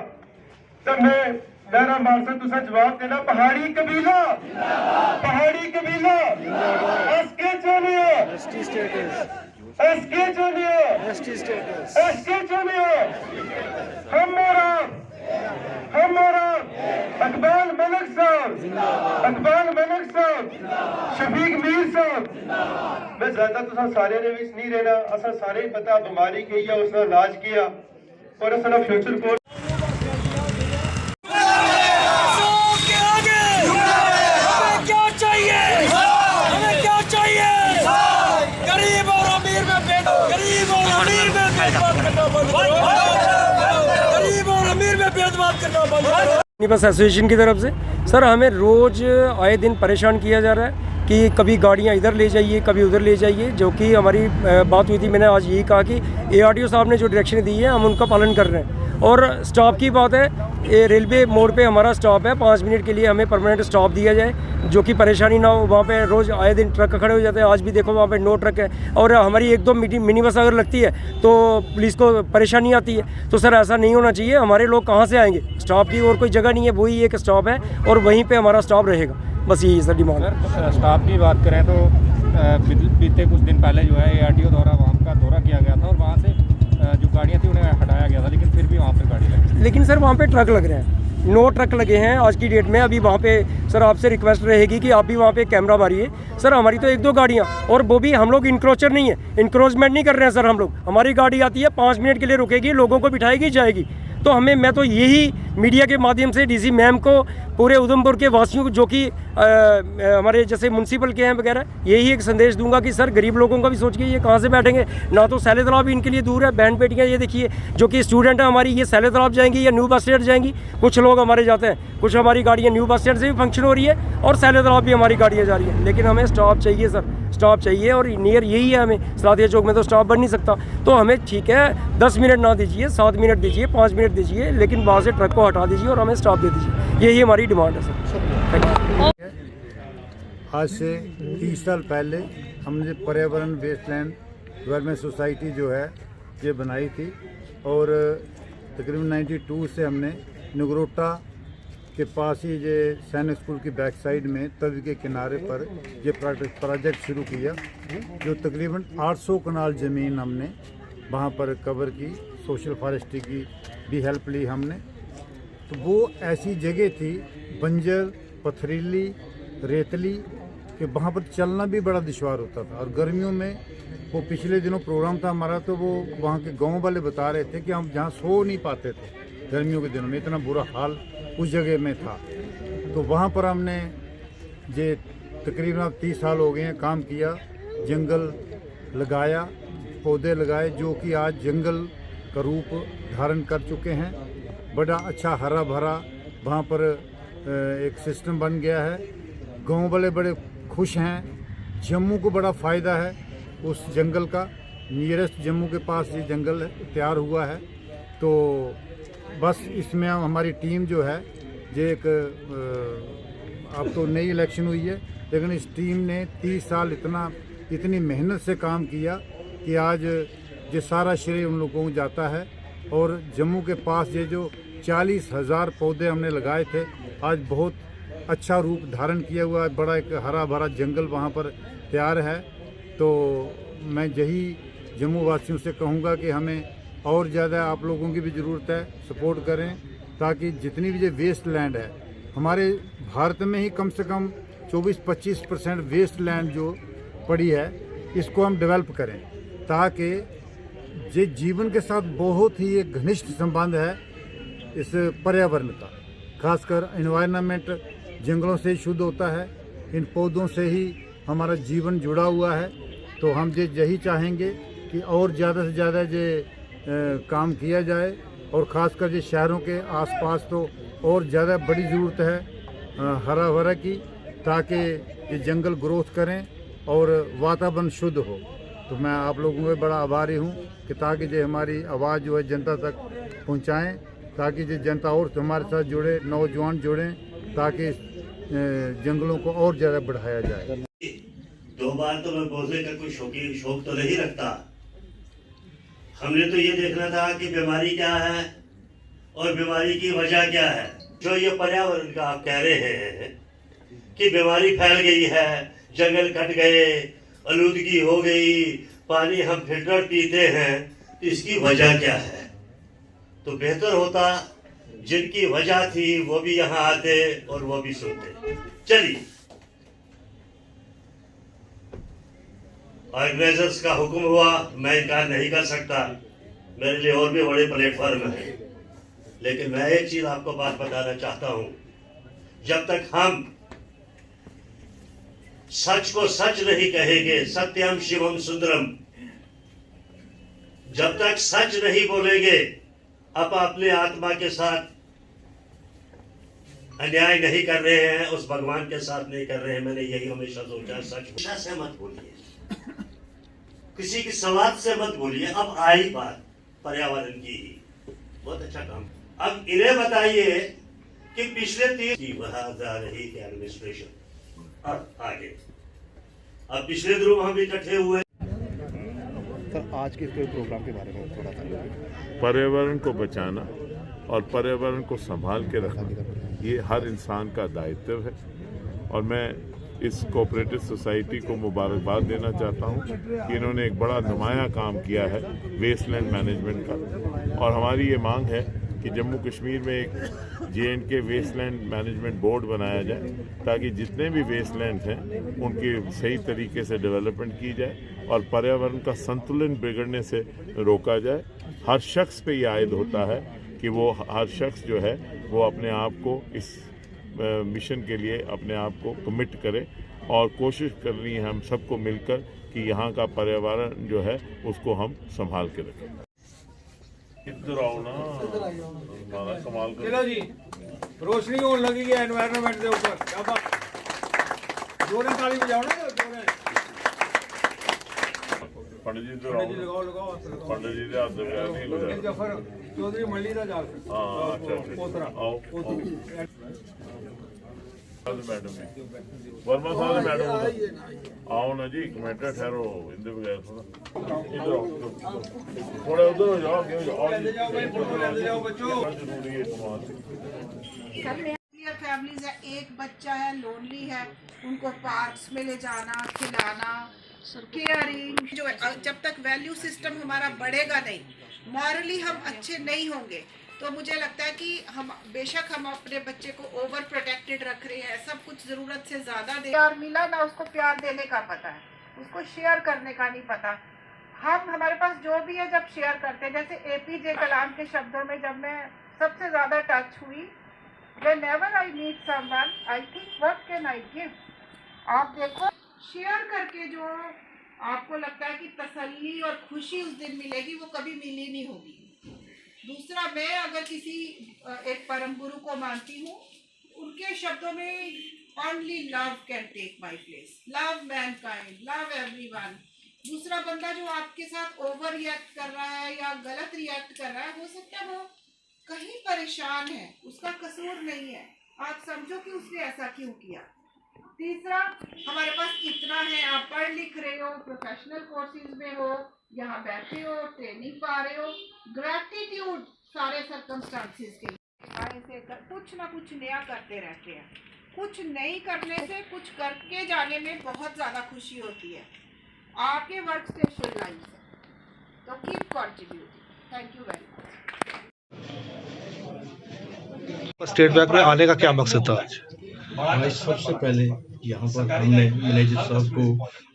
तो मैं नहरा मार से तुसा जवाब देना, पहाड़ी कबीला, पहाड़ी कबीला, SK Choniyo, ST status, SK Choniyo, ST status, SK Choniyo, हमारा अकबाल मलिक साहब, अकबाल मलिक साहब, शफीक मीर साहब। मैं ज्यादा तुसा सारे ने विच नहीं रहना, असा सारे ही पता बीमारी की है, उसने इलाज किया और असना फ्यूचर को बस एसोसिएशन की तरफ से सर हमें रोज़ आए दिन परेशान किया जा रहा है कि कभी गाड़ियाँ इधर ले जाइए, कभी उधर ले जाइए, जो कि हमारी बात हुई थी। मैंने आज यही कहा कि ARTO साहब ने जो डायरेक्शन दी है हम उनका पालन कर रहे हैं। और स्टॉप की बात है, ये रेलवे मोड़ पे हमारा स्टॉप है, 5 मिनट के लिए हमें परमानेंट स्टॉप दिया जाए, जो कि परेशानी ना हो। वहाँ पे रोज़ आए दिन ट्रक खड़े हो जाते हैं, आज भी देखो वहाँ पे 9 ट्रक है। और हमारी 1-2 मिनी बस अगर लगती है तो पुलिस को परेशानी आती है। तो सर ऐसा नहीं होना चाहिए। हमारे लोग कहाँ से आएंगे? स्टॉप की और कोई जगह नहीं है, वही एक स्टॉप है और वहीं पर हमारा स्टॉप रहेगा। बस यही सर डिमांड है। स्टाफ की बात करें तो बीते कुछ दिन पहले जो है ARTO द्वारा वहाँ का दौरा किया गया था और वहाँ से जो गाड़ियाँ थी उन्हें हटाया गया था, लेकिन फिर भी वहाँ पर गाड़ी लगी। लेकिन सर वहाँ पे ट्रक लग रहे हैं, 9 ट्रक लगे हैं आज की डेट में। अभी वहाँ पे सर आपसे रिक्वेस्ट रहेगी कि आप भी वहाँ पे कैमरा मारिए। सर हमारी तो 1-2 गाड़ियाँ, और वो भी हम लोग इंक्रोचर नहीं है, इंक्रोचमेंट नहीं कर रहे हैं सर हम लोग। हमारी गाड़ी आती है 5 मिनट के लिए रुकेगी, लोगों को बिठाएगी, जाएगी। तो मैं तो यही मीडिया के माध्यम से DC मैम को, पूरे उधमपुर के वासियों को, जो कि हमारे जैसे म्यूनसिपल के हैं वगैरह, यही एक संदेश दूंगा कि सर गरीब लोगों का भी सोचिए, ये कहाँ से बैठेंगे। ना तो सैले तालाब इनके लिए दूर है, बैंड पेटियाँ ये देखिए, जो कि स्टूडेंट है हमारी, ये सैले तालाब जाएंगी या न्यू बस स्टैंड जाएंगी। कुछ लोग हमारे जाते हैं, कुछ हमारी गाड़ियाँ न्यू बस स्टैंड से भी फंक्शन हो रही है और सैले तालाब भी हमारी गाड़ियाँ जा रही हैं। लेकिन हमें स्टॉप चाहिए सर, स्टॉप चाहिए, और नियर यही है हमें। सलातिया चौक में तो स्टॉप बन नहीं सकता, तो हमें ठीक है 10 मिनट ना दीजिए, 7 मिनट दीजिए, 5 मिनट दीजिए, लेकिन वहाँ से ट्रक को हटा दीजिए और हमें स्टॉप दे दीजिए। यही हमारी डिमांड है सर। Thank you. आज से 30 साल पहले हमने पर्यावरण वेस्टलैंड डेवलपमेंट सोसाइटी जो है ये बनाई थी, और तकरीबन 92 से हमने नगरोटा के पास ही ये सैनिक स्कूल की बैक साइड में तवी के किनारे पर ये प्रोजेक्ट शुरू किया, जो तकरीबन 800 कनाल ज़मीन हमने वहाँ पर कवर की। सोशल फॉरेस्ट्री की भी हेल्प ली हमने। तो वो ऐसी जगह थी बंजर, पथरीली, रेतली, कि वहाँ पर चलना भी बड़ा दुश्वार होता था। और गर्मियों में वो पिछले दिनों प्रोग्राम था हमारा, तो वो वहाँ के गांव वाले बता रहे थे कि हम जहाँ सो नहीं पाते थे गर्मियों के दिनों में, इतना बुरा हाल उस जगह में था। तो वहाँ पर हमने ये तकरीबन 30 साल हो गए हैं काम किया, जंगल लगाया, पौधे लगाए, जो कि आज जंगल का रूप धारण कर चुके हैं। बड़ा अच्छा हरा भरा वहाँ पर एक सिस्टम बन गया है। गांव वाले बड़े खुश हैं। जम्मू को बड़ा फ़ायदा है उस जंगल का। नियरेस्ट जम्मू के पास ये जंगल तैयार हुआ है। तो बस इसमें हमारी टीम जो है, ये एक अब तो नई इलेक्शन हुई है, लेकिन इस टीम ने 30 साल इतनी मेहनत से काम किया कि आज ये सारा श्रेय उन लोगों को जाता है। और जम्मू के पास ये जो 40,000 पौधे हमने लगाए थे, आज बहुत अच्छा रूप धारण किया हुआ है। बड़ा एक हरा भरा जंगल वहाँ पर तैयार है। तो मैं यही जम्मू वासियों से कहूँगा कि हमें और ज़्यादा आप लोगों की भी ज़रूरत है, सपोर्ट करें, ताकि जितनी भी ये वेस्ट लैंड है हमारे भारत में ही कम से कम 24-25% वेस्ट लैंड जो पड़ी है, इसको हम डेवलप करें, ताकि ये जीवन के साथ बहुत ही एक घनिष्ठ संबंध है इस पर्यावरण का। खासकर एनवायरनमेंट जंगलों से ही शुद्ध होता है, इन पौधों से ही हमारा जीवन जुड़ा हुआ है। तो हम यही चाहेंगे कि और ज़्यादा से ज़्यादा ये काम किया जाए, और ख़ासकर ये शहरों के आसपास तो और ज़्यादा बड़ी ज़रूरत है हरा भरा की, ताकि ये जंगल ग्रोथ करें और वातावरण शुद्ध हो। तो मैं आप लोगों को बड़ा आभारी हूँ कि ताकि ये हमारी आवाज़ जो है जनता तक पहुँचाएँ, ताकि ये जनता और हमारे साथ जुड़े, नौजवान जुड़ें, ताकि जंगलों को और ज़्यादा बढ़ाया जाए। 2 बार तो मैं बोलने का कोई शौक तो नहीं रखता। हमने तो ये देखना था कि बीमारी क्या है और बीमारी की वजह क्या है। जो ये पर्यावरण का आप कह रहे हैं कि बीमारी फैल गई है, जंगल कट गए, आलूदगी हो गई, पानी हम फिल्टर पीते हैं, तो इसकी वजह क्या है? तो बेहतर होता जिनकी वजह थी वो भी यहाँ आते और वो भी सुनते। चलिए, ऑर्गेनाइजर्स का हुक्म हुआ, मैं इनकार नहीं कर सकता, मेरे लिए और भी बड़े प्लेटफॉर्म है। लेकिन मैं एक चीज आपको बात बताना चाहता हूं, जब तक हम सच को सच नहीं कहेंगे, सत्यम शिवम सुंदरम, जब तक सच नहीं बोलेंगे, आप अपने आत्मा के साथ अन्याय नहीं कर रहे हैं, उस भगवान के साथ नहीं कर रहे हैं। मैंने यही हमेशा सोचा। सच से मत बोलिए, किसी की सवाल से मत बोलिए। अब आई बात पर्यावरण की ही, बहुत अच्छा काम। अब इन्हें बताइए कि पिछले 3 की वहां जा रही थी एडमिनिस्ट्रेशन, अब आगे अब पिछले दिनों हम इकट्ठे हुए। सर आज के प्रोग्राम के बारे में थोड़ा सा। पर्यावरण को बचाना और पर्यावरण को संभाल के रखना ये हर इंसान का दायित्व है, और मैं इस कोऑपरेटिव सोसाइटी को मुबारकबाद देना चाहता हूँ कि इन्होंने एक बड़ा नुमाया काम किया है वेस्टलैंड मैनेजमेंट का। और हमारी ये मांग है कि जम्मू कश्मीर में एक J&K वेस्टलैंड मैनेजमेंट बोर्ड बनाया जाए, ताकि जितने भी वेस्टलैंड हैं उनकी सही तरीके से डेवलपमेंट की जाए और पर्यावरण का संतुलन बिगड़ने से रोका जाए। हर शख्स पे ये आयद होता है कि वो हर शख्स जो है वो अपने आप को इस मिशन के लिए अपने आप को कमिट करे, और कोशिश करनी है हम सबको मिलकर कि यहाँ का पर्यावरण जो है उसको हम संभाल के रखें। इधर आओ ना, हमारा कमाल करो। चलो जी, रोशनी होने लगी है एनवायरनमेंट के ऊपर। क्या बात, जोरे ताली बजाओ ना, जोरे। पंडित जी लगाओ पंडित जी हाथ नहीं लगा। जफर चौधरी मल्ली का जाल। हाँ अच्छा पोतरा आओ मैडम वर्मा साहब मैडम आओ ना जी, कमेंटर ठहरो इंदे बगैर थोड़ा इधर आओ, थोड़ा उधर हो जाओ, फैमिलीज है, एक बच्चा है, लोनली है, उनको पार्क्स में ले जाना, खिलाना, केयरिंग जो है। जब तक वैल्यू सिस्टम हमारा बढ़ेगा नहीं, मॉरली हम अच्छे नहीं होंगे, तो मुझे लगता है कि हम बेशक हम अपने बच्चे को ओवर प्रोटेक्टेड रख रहे हैं, सब कुछ ज़रूरत से ज़्यादा दे। प्यार मिला ना, उसको प्यार देने का पता है, उसको शेयर करने का नहीं पता। हम हमारे पास जो भी है जब शेयर करते हैं, जैसे APJ कलाम के शब्दों में जब मैं सबसे ज़्यादा टच हुई, whenever I meet someone, I think what can I give। आप देखो शेयर करके जो आपको लगता है कि तसल्ली और खुशी उस दिन मिलेगी, वो कभी मिली नहीं होगी। दूसरा, मैं अगर किसी एक परम गुरु को मानती हूँ, उनके शब्दों में only love can take my place, love mankind, love everyone. दूसरा बंदा जो आपके साथ ओवर रिएक्ट कर रहा है या गलत रिएक्ट कर रहा है, हो सकता है वो कहीं परेशान है, उसका कसूर नहीं है, आप समझो कि उसने ऐसा क्यों किया। तीसरा, हमारे पास इतना है, आप पढ़ लिख रहे हो, प्रोफेशनल कोर्सेज में हो, यहाँ बैठे हो, ट्रेनिंग पा रहे हो, ग्रैटिट्यूड सारे सर्कमस्टांसेस के लिए कुछ ना कुछ नया करते रहते हैं। कुछ नहीं करने से कुछ करके जाने में बहुत ज़्यादा खुशी होती है। आपके वर्क स्टेशन लाइफ है, तो keep contributing. Thank you very much. State bank में आने का क्या मकसद था आज? सबसे पहले यहाँ पर हमने मैनेजर साहब को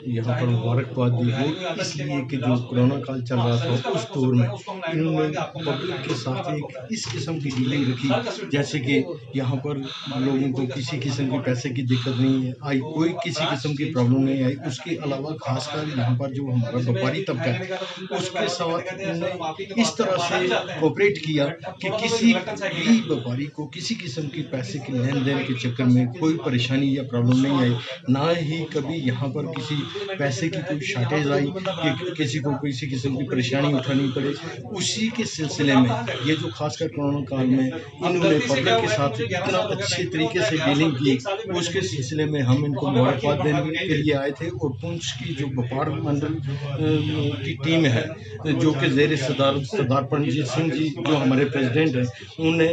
यहाँ पर मुबारकबाद दी, वो इसलिए कि जो कोरोना काल चल रहा था उस दौर में इन्होंने पब्लिक के साथ एक इस किस्म की डीलिंग रखी, जैसे कि यहाँ पर लोगों को किसी किस्म की पैसे की दिक्कत नहीं आई, कोई किसी किस्म की प्रॉब्लम नहीं आई। उसके अलावा खासकर यहाँ पर जो हमारा व्यापारी तबका है उसके साथ इन्होंने इस तरह से कोऑपरेट किया कि किसी भी व्यापारी को किसी किस्म की पैसे के लेन देन के चक्कर में कोई परेशानी या प्रॉब्लम नहीं आई, ना ही कभी यहाँ पर किसी पैसे की कोई शॉर्टेज आई कि किसी को किसी किस्म की परेशानी उठानी पड़े। उसी के सिलसिले में ये जो खासकर कोरोना काल में इन्होंने पब्लिक के साथ इतना अच्छे तरीके से डीलिंग की, उसके सिलसिले में हम इनको मुबारकबाद देने के लिए आए थे। और पुंछ की जो व्यापार मंडल की टीम है, जो कि ज़ेर सरदार परमजीत सिंह जी जो हमारे प्रेसिडेंट हैं, उन्होंने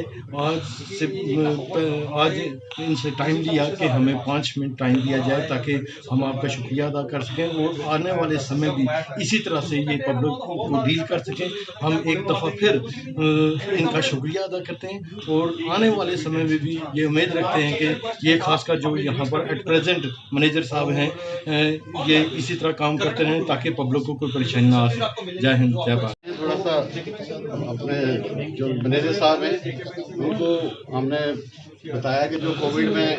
आज इनसे टाइम लिया कि हमें 5 मिनट टाइम दिया जाए ताकि हम आपका शुक्रिया अदा कर सकें और आने वाले समय भी इसी तरह से ये पब्लिक को डील कर सकें। हम एक दफ़ा फिर इनका शुक्रिया अदा करते हैं और आने वाले समय में भी ये उम्मीद रखते हैं कि ये खासकर जो यहाँ पर एट प्रेजेंट मैनेजर साहब हैं, ये इसी तरह काम करते रहें ताकि पब्लिक को कोई परेशानी ना आ सके। जय हिंद, जय भारत। थोड़ा सा अपने जो मैनेजर साहब हैं उनको हमने बताया कि जो कोविड में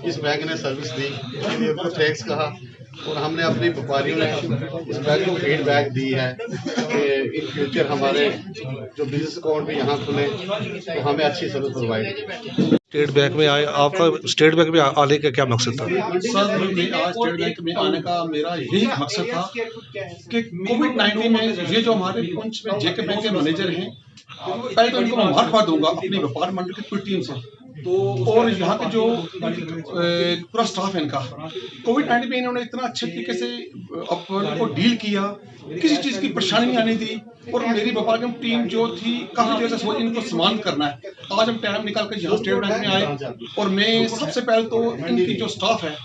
इस बैंक ने सर्विस दी, इसलिए उनको थैंक्स कहा और हमने अपने व्यापारियों ने इस बात को फीडबैक दी है कि इन फ्यूचर हमारे जो बिजनेस अकाउंट भी यहाँ खुले तो हमें अच्छी सर्विस प्रोवाइड। स्टेट बैंक में आए, आपका स्टेट बैंक में आने का क्या मकसद था? सर, मैं आज स्टेट बैंक में आने का मेरा यही मकसद था कि कोविड-19 में ये जो हमारे पुंछ में जेके बैंक के मैनेजर हैं, पहले तो इनको मैं मुबारकबाद दूंगा अपनी व्यापार मंडल की पूरी टीम से, और यहाँ के जो पूरा स्टाफ है इनका। कोविड-19 में इन्होंने इतना अच्छे तरीके से को डील किया, किसी चीज़ की परेशानी नहीं आने दी, और मेरी व्यापार की टीम जो थी काफ़ी देर से इनको सम्मान करना है। आज हम टाइम निकाल कर यहाँ स्टेट बैंक में आए, और मैं सबसे पहले तो इनकी जो स्टाफ है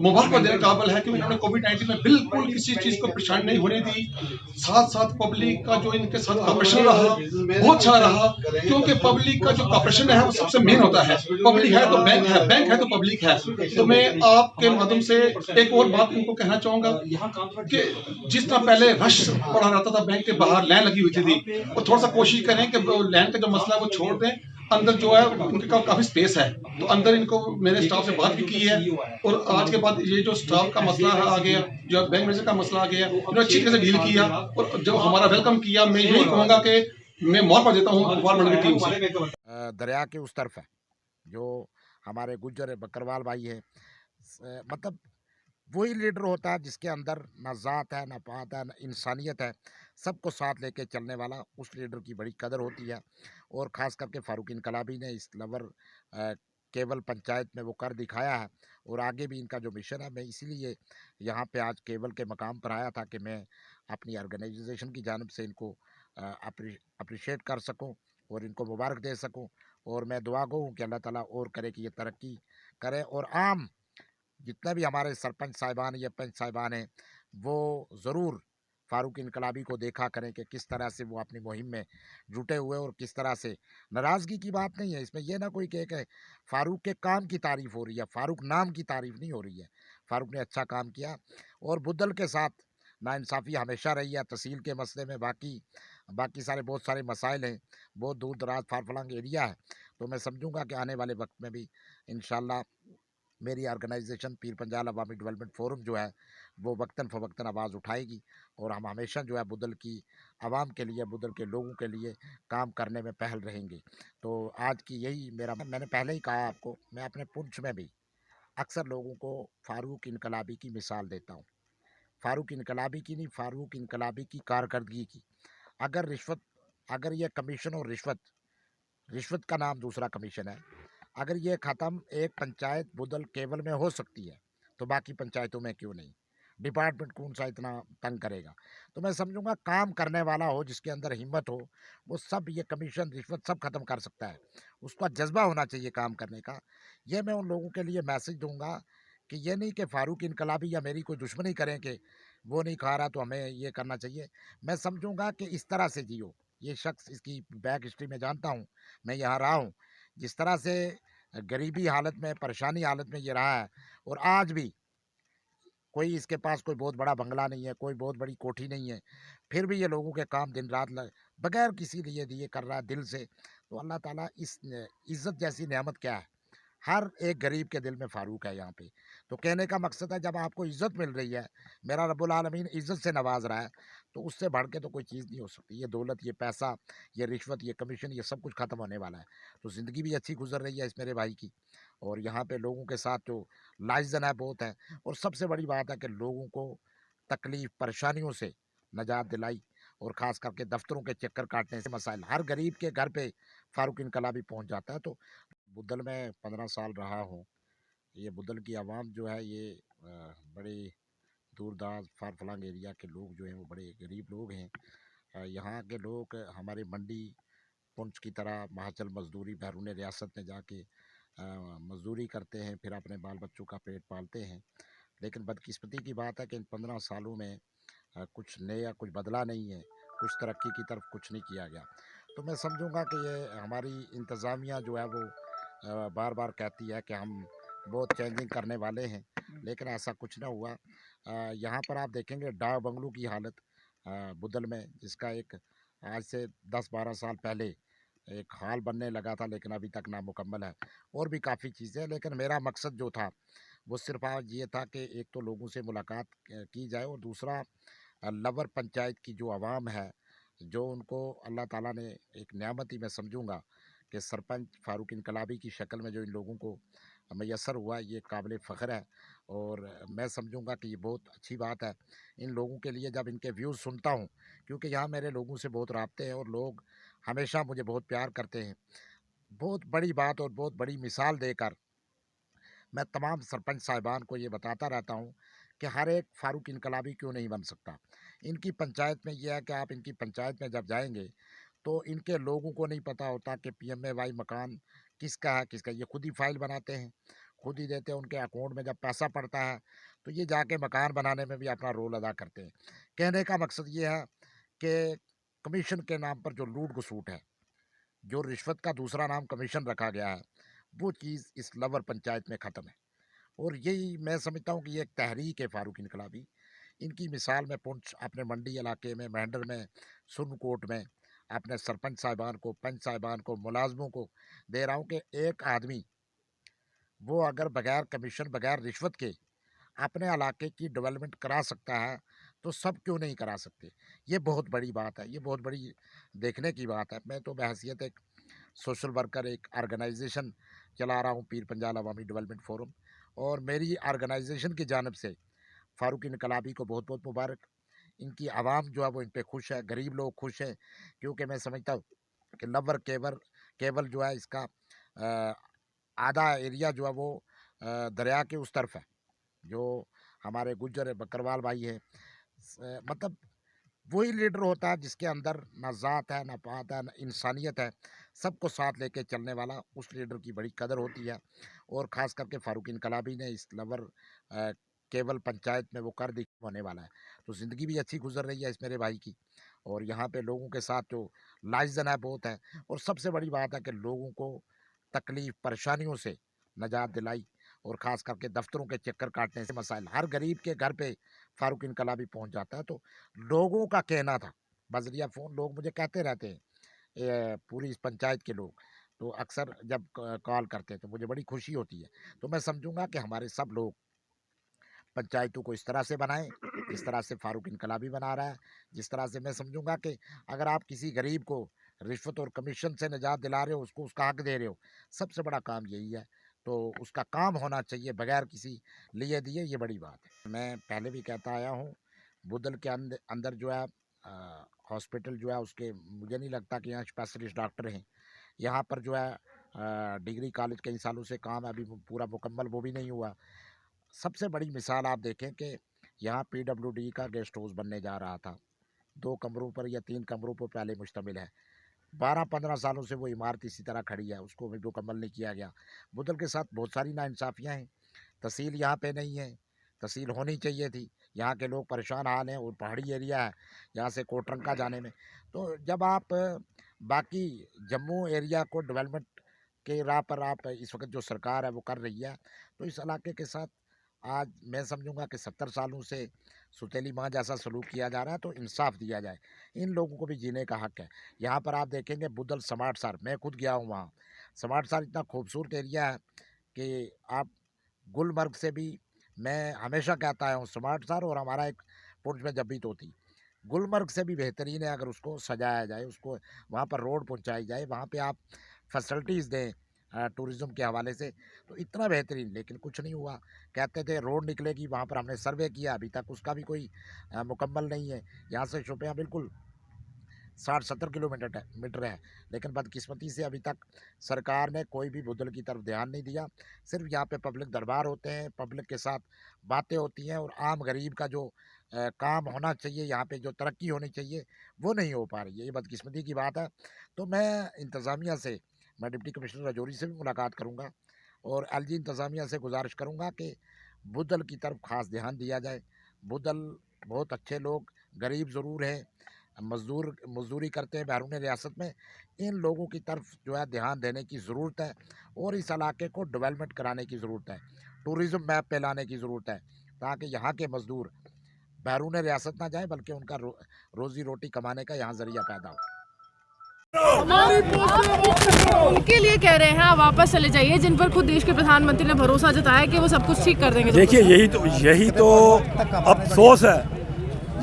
मुबारकबाद देने काबिल है कि इन्होंने कोविड-19 में बिल्कुल किसी चीज़ को परेशानी नहीं होने दी। साथ साथ पब्लिक का जो इनके साथ कॉपरेशन रहा बहुत अच्छा रहा, क्योंकि पब्लिक का जो कॉपरेशन है वो सबसे मेन होता है। पब्लिक है तो बैंक है, बैंक है तो पब्लिक है। तो मैं आपके माध्यम से एक और बात इनको कहना चाहूँगा कि जिस तरह पहले रश पड़ा रहता था बैंक के बाहर, लाइन लगी हुई थी, और थोड़ा सा कोशिश करें कि लाइन का जो मसला है वो छोड़ दें। अंदर जो है उनके काफ़ी स्पेस है, तो अंदर इनको मेरे स्टाफ से बात भी की है, और आज के बाद ये जो स्टाफ का मसला है आ गया, जो बैंक मैनेजर का मसला आ गया, उन्होंने अच्छी तरह से डील किया, और जो हमारा वेलकम किया। मैं यही कहूँगा कि मैं मौका देता हूँ व्यापार मंडल की टीम से। दरिया के उस तरफ है जो हमारे गुज्जर बकरवाल भाई है, मतलब वही लीडर होता है जिसके अंदर ना ज़ात है, ना पात है, ना इंसानियत है, सबको साथ लेके चलने वाला उस लीडर की बड़ी कदर होती है। और ख़ास करके फ़ारूक इनकलाबी ने इस लवर केवल पंचायत में वो कर दिखाया है, और आगे भी इनका जो मिशन है, मैं इसीलिए यहाँ पे आज केवल के मकाम पर आया था कि मैं अपनी ऑर्गेनाइजेशन की जानिब से इनको अप्रिशिएट कर सकूँ और इनको मुबारक दे सकूँ। और मैं दुआ गो हूँ कि अल्लाह ताला और करे कि ये तरक्की करे, और आम जितने भी हमारे सरपंच साहिबान या पंच साहिबान हैं वो ज़रूर फ़ारूक इनकलाबी को देखा करें कि किस तरह से वो अपनी मुहिम में जुटे हुए, और किस तरह से नाराज़गी की बात नहीं है इसमें। यह ना कोई कहे कि फ़ारूक के काम की तारीफ़ हो रही है, फ़ारूक नाम की तारीफ़ नहीं हो रही है। फ़ारूक ने अच्छा काम किया, और बुद्दल के साथ नाइंसाफ़ी हमेशा रही है तहसील के मसले में। बाकी सारे बहुत सारे मसाइल हैं, बहुत दूर दराज फार फलंग एरिया है, तो मैं समझूंगा कि आने वाले वक्त में भी इंशाल्लाह मेरी ऑर्गेनाइजेशन पीर पंजाल अवामी डेवलपमेंट फोरम जो है वो वक्तन फ़वक्तन आवाज़ उठाएगी, और हम हमेशा जो है बुदल की आवाम के लिए, बुदल के लोगों के लिए काम करने में पहल रहेंगे। तो आज की यही मेरा, मैंने पहले ही कहा आपको, मैं अपने पुंछ में भी अक्सर लोगों को फ़ारूक इनकलाबी की मिसाल देता हूँ। फ़ारूक इनकलाबी की नहीं, फ़ारूक इनकलाबी की कारकर्दगी की। अगर ये कमीशन और रिश्वत का नाम दूसरा कमीशन है, अगर ये ख़त्म एक पंचायत बुदल केवल में हो सकती है तो बाकी पंचायतों में क्यों नहीं? डिपार्टमेंट कौन सा इतना तंग करेगा? तो मैं समझूंगा काम करने वाला हो, जिसके अंदर हिम्मत हो, वो सब ये कमीशन रिश्वत सब ख़त्म कर सकता है। उसका जज्बा होना चाहिए काम करने का। ये मैं उन लोगों के लिए मैसेज दूंगा कि ये नहीं कि फ़ारूक इनकलाबी या मेरी कोई दुश्मनी करें कि वो नहीं खा रहा तो हमें ये करना चाहिए। मैं समझूंगा कि इस तरह से जियो। ये शख्स, इसकी बैक हिस्ट्री में जानता हूँ, मैं यहाँ रहा हूँ, जिस तरह से गरीबी हालत में, परेशानी हालत में ये रहा है, और आज भी कोई इसके पास कोई बहुत बड़ा बंगला नहीं है, कोई बहुत बड़ी कोठी नहीं है, फिर भी ये लोगों के काम दिन रात बगैर किसी लिए दिए कर रहा है दिल से। तो अल्लाह ताला इस इज़्ज़त जैसी नेमत क्या है? हर एक गरीब के दिल में फ़ारूक है यहाँ पे। तो कहने का मकसद है, जब आपको इज़्ज़त मिल रही है, मेरा रब्बुल आलमीन इज़्ज़त से नवाज रहा है, तो उससे बढ़ के तो कोई चीज़ नहीं हो सकती। ये दौलत, ये पैसा, ये रिश्वत, ये कमीशन, ये सब कुछ ख़त्म होने वाला है। तो ज़िंदगी भी अच्छी गुजर रही है इस मेरे भाई की, और यहाँ पे लोगों के साथ जो लाइजन है बहुत है। और सबसे बड़ी बात है कि लोगों को तकलीफ़ परेशानियों से निजात दिलाई, और ख़ास करके दफ्तरों के चक्कर काटने से मसाइल, हर गरीब के घर पे फ़ारूक इनकलाबी पहुँच जाता है। तो बुदल में 15 साल रहा हूँ। ये बुदल की आवाम जो है, ये बड़े दूरदराज फार फलांग एरिया के लोग जो हैं वो बड़े गरीब लोग हैं। यहाँ के लोग हमारे मंडी पुंछ की तरह महाचल मजदूरी बैरून रियासत में जाके मजदूरी करते हैं, फिर अपने बाल बच्चों का पेट पालते हैं। लेकिन बदकिस्मती की बात है कि इन 15 सालों में कुछ नया, कुछ बदला नहीं है, कुछ तरक्की की तरफ कुछ नहीं किया गया। तो मैं समझूंगा कि ये हमारी इंतज़ामिया जो है वो बार बार कहती है कि हम बहुत चेंजिंग करने वाले हैं, लेकिन ऐसा कुछ ना हुआ। यहाँ पर आप देखेंगे डाक बंगलों की हालत बुदल में, जिसका एक आज से 10-12 साल पहले एक हाल बनने लगा था, लेकिन अभी तक नामुकम्मल है। और भी काफ़ी चीज़ें, लेकिन मेरा मकसद जो था वो सिर्फ आज ये था कि एक तो लोगों से मुलाकात की जाए और दूसरा लवर पंचायत की जो आवाम है, जो उनको अल्लाह ताला ने एक नेमत ही मैं समझूंगा कि सरपंच फ़ारूक इनकलाबी की शक्ल में जो इन लोगों को मैसर हुआ, ये काबिल फ़ख्र है और मैं समझूंगा कि ये बहुत अच्छी बात है इन लोगों के लिए। जब इनके व्यूज़ सुनता हूँ, क्योंकि यहाँ मेरे लोगों से बहुत राब्ते हैं और लोग हमेशा मुझे बहुत प्यार करते हैं, बहुत बड़ी बात और बहुत बड़ी मिसाल देकर मैं तमाम सरपंच साहिबान को ये बताता रहता हूँ कि हर एक फ़ारूक इनकलाबी क्यों नहीं बन सकता। इनकी पंचायत में यह है कि आप इनकी पंचायत में जब जाएंगे तो इनके लोगों को नहीं पता होता कि PMAY मकान किसका है, किसका। ये खुद ही फाइल बनाते हैं, खुद ही देते हैं, उनके अकाउंट में जब पैसा पड़ता है तो ये जाके मकान बनाने में भी अपना रोल अदा करते हैं। कहने का मकसद ये है कि कमीशन के नाम पर जो लूट घसूट है, जो रिश्वत का दूसरा नाम कमीशन रखा गया है, वो चीज़ इस लवर पंचायत में ख़त्म है। और यही मैं समझता हूँ कि ये एक तहरीक है फ़ारूक इनकलाबी। इनकी मिसाल मैं पुंछ अपने मंडी इलाके में, मेंढर में, सुरनकोट में अपने सरपंच साहिबान को, पंच साहिबान को, मुलाजमों को दे रहा हूँ कि एक आदमी वो अगर बगैर कमीशन, बगैर रिश्वत के अपने इलाके की डेवलपमेंट करा सकता है तो सब क्यों नहीं करा सकते। ये बहुत बड़ी बात है, ये बहुत बड़ी देखने की बात है। मैं तो बहैसियत एक सोशल वर्कर एक ऑर्गेनाइजेशन चला रहा हूँ, पीर पंजाल अवामी डेवलपमेंट फोरम, और मेरी ऑर्गेनाइजेशन की जानिब से फ़ारूक इनकलाबी को बहुत बहुत मुबारक। इनकी आवाम जो है वो इन पे खुश है, गरीब लोग खुश हैं, क्योंकि मैं समझता हूँ कि लवर केवल जो है इसका आधा एरिया जो है वो दरिया के उस तरफ है, जो हमारे गुज्जर बकरवाल भाई हैं। मतलब वही लीडर होता है जिसके अंदर ना ज़ात है, ना पात है, ना इंसानियत है, सबको साथ लेके चलने वाला, उस लीडर की बड़ी कदर होती है। और ख़ास करके फ़ारूक इनकलाबी ने इस लवर केवल पंचायत में वो कर होने वाला है, तो ज़िंदगी भी अच्छी गुजर रही है इस मेरे भाई की। और यहाँ पे लोगों के साथ जो लाइजन है बहुत है, और सबसे बड़ी बात है कि लोगों को तकलीफ़ परेशानियों से निजात दिलाई, और ख़ास करके दफ्तरों के चक्कर काटने से मसाइल, हर गरीब के घर पे फ़ारूक इनकलाबी पहुँच जाता है। तो लोगों का कहना था बज़रिया फ़ोन, लोग मुझे कहते रहते हैं, पूरी इस पंचायत के लोग, तो अक्सर जब कॉल करते हैं तो मुझे बड़ी खुशी होती है। तो मैं समझूंगा कि हमारे सब लोग पंचायतों को इस तरह से बनाएं जिस तरह से फ़ारूक इनकलाबी बना रहा है, जिस तरह से मैं समझूंगा कि अगर आप किसी गरीब को रिश्वत और कमीशन से निजात दिला रहे हो, उसको उसका हक दे रहे हो, सबसे बड़ा काम यही है। तो उसका काम होना चाहिए बगैर किसी लिए दिए, ये बड़ी बात है। मैं पहले भी कहता आया हूँ, बुदल के अंदर जो है हॉस्पिटल जो है उसके मुझे नहीं लगता कि यहाँ स्पेशलिस्ट डॉक्टर हैं। यहाँ पर जो है डिग्री कॉलेज कई सालों से काम है, अभी पूरा मुकम्मल वो भी नहीं हुआ। सबसे बड़ी मिसाल आप देखें कि यहाँ PWD का गेस्ट हाउस बनने जा रहा था, 2 कमरों पर या 3 कमरों पर पहले मुश्तमिल है, 12-15 सालों से वो इमारत इसी तरह खड़ी है, उसको भी मुकम्मल नहीं किया गया। बुदल के साथ बहुत सारी नाइंसाफ़ियाँ हैं, तहसील यहाँ पे नहीं है, तहसील होनी चाहिए थी, यहाँ के लोग परेशान हाल हैं, और पहाड़ी एरिया है यहाँ से कोटरंका जाने में। तो जब आप बाकी जम्मू एरिया को डेवलपमेंट के राह पर आप इस वक्त जो सरकार है वो कर रही है, तो इस इलाके के साथ आज मैं समझूंगा कि 70 सालों से सुतेली माँ जैसा सलूक किया जा रहा है, तो इंसाफ दिया जाए, इन लोगों को भी जीने का हक है। यहाँ पर आप देखेंगे बुदल स्मार्ट शहर, मैं खुद गया हूँ वहाँ, स्मार्ट शहर इतना खूबसूरत एरिया है कि आप गुलमर्ग से भी, मैं हमेशा कहता आया हूँ, स्मार्ट शहर और हमारा एक पुंछ में जब्बी तोती, गुलमर्ग से भी बेहतरीन है। अगर उसको सजाया जाए, उसको वहाँ पर रोड पहुँचाई जाए, वहाँ पर आप फैसिलिटीज़ दें टूरिज़्म के हवाले से, तो इतना बेहतरीन, लेकिन कुछ नहीं हुआ। कहते थे रोड निकलेगी, वहाँ पर हमने सर्वे किया, अभी तक उसका भी कोई मुकम्मल नहीं है। यहाँ से शोपियाँ बिल्कुल 60-70 किलोमीटर है, लेकिन बदकिस्मती से अभी तक सरकार ने कोई भी बुदल की तरफ ध्यान नहीं दिया। सिर्फ यहाँ पे पब्लिक दरबार होते हैं, पब्लिक के साथ बातें होती हैं, और आम गरीब का जो काम होना चाहिए, यहाँ पे जो तरक्की होनी चाहिए, वो नहीं हो पा रही है। ये बदकिस्मती की बात है। तो मैं इंतज़ामिया से, मैं डिप्टी कमिश्नर राजौरी से भी मुलाकात करूँगा, और LG इंतज़ामिया से गुजारिश करूँगा कि बुदल की तरफ ख़ास ध्यान दिया जाए। बुदल बहुत अच्छे लोग, गरीब ज़रूर हैं, मज़दूरी करते हैं बैरून रियासत में, इन लोगों की तरफ जो है ध्यान देने की ज़रूरत है, और इस इलाके को डेवलपमेंट कराने की ज़रूरत है, टूरिज़म मैप पे लाने की ज़रूरत है, ताकि यहाँ के मज़दूर बैरून रियासत ना जाएँ, बल्कि उनका रोज़ी रोटी कमाने का यहाँ ज़रिया पैदा हो। उनके लिए कह रहे हैं आप वापस चले जाइए, जिन पर खुद देश के प्रधानमंत्री ने भरोसा जताया कि वो सब कुछ ठीक कर देंगे। देखिए यही तो अफसोस है,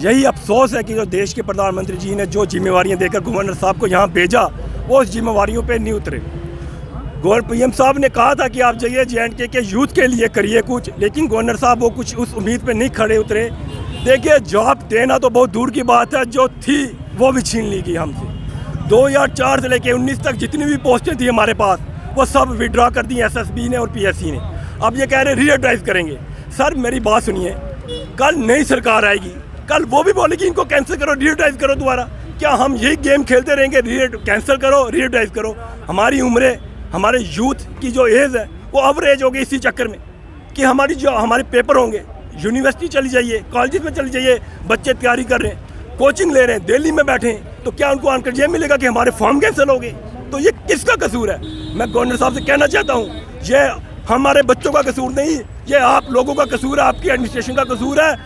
यही अफसोस है कि जो देश के प्रधानमंत्री जी ने जो जिम्मेवारियां देकर गवर्नर साहब को यहाँ भेजा वो उस जिम्मेवारियों पे नहीं उतरे। पीएम साहब ने कहा था कि आप जाइए J&K के यूथ के लिए करिए कुछ, लेकिन गवर्नर साहब वो कुछ उस उम्मीद पे नहीं खड़े उतरे। देखिए जॉब देना तो बहुत दूर की बात है, जो थी वो भी छीन ली गई हमसे। 2004 से लेके 19 तक जितनी भी पोस्टें थी हमारे पास वो सब विड्रॉ कर दी SSB ने और PSC ने। अब ये कह रहे हैं रीएड्राइव करेंगे। सर मेरी बात सुनिए, कल नई सरकार आएगी, कल वो भी बोलेगी इनको कैंसिल करो, रीएड्राइव करो दोबारा। क्या हम यही गेम खेलते रहेंगे, कैंसिल करो रीएड्राइव करो? हमारी उम्रें, हमारे यूथ की जो एज है वो अवरेज हो गई इसी चक्कर में कि हमारे पेपर होंगे, यूनिवर्सिटी चली जाइए, कॉलेज में चली जाइए, बच्चे तैयारी कर रहे हैं, कोचिंग ले रहे हैं, दिल्ली में बैठे हैं, तो क्या उनको आंकर ये मिलेगा कि हमारे फॉर्म कैंसिल हो गए? तो ये किसका कसूर है? मैं गवर्नर साहब से कहना चाहता हूँ, ये हमारे बच्चों का कसूर नहीं, ये आप लोगों का कसूर है, आपकी एडमिनिस्ट्रेशन का कसूर है,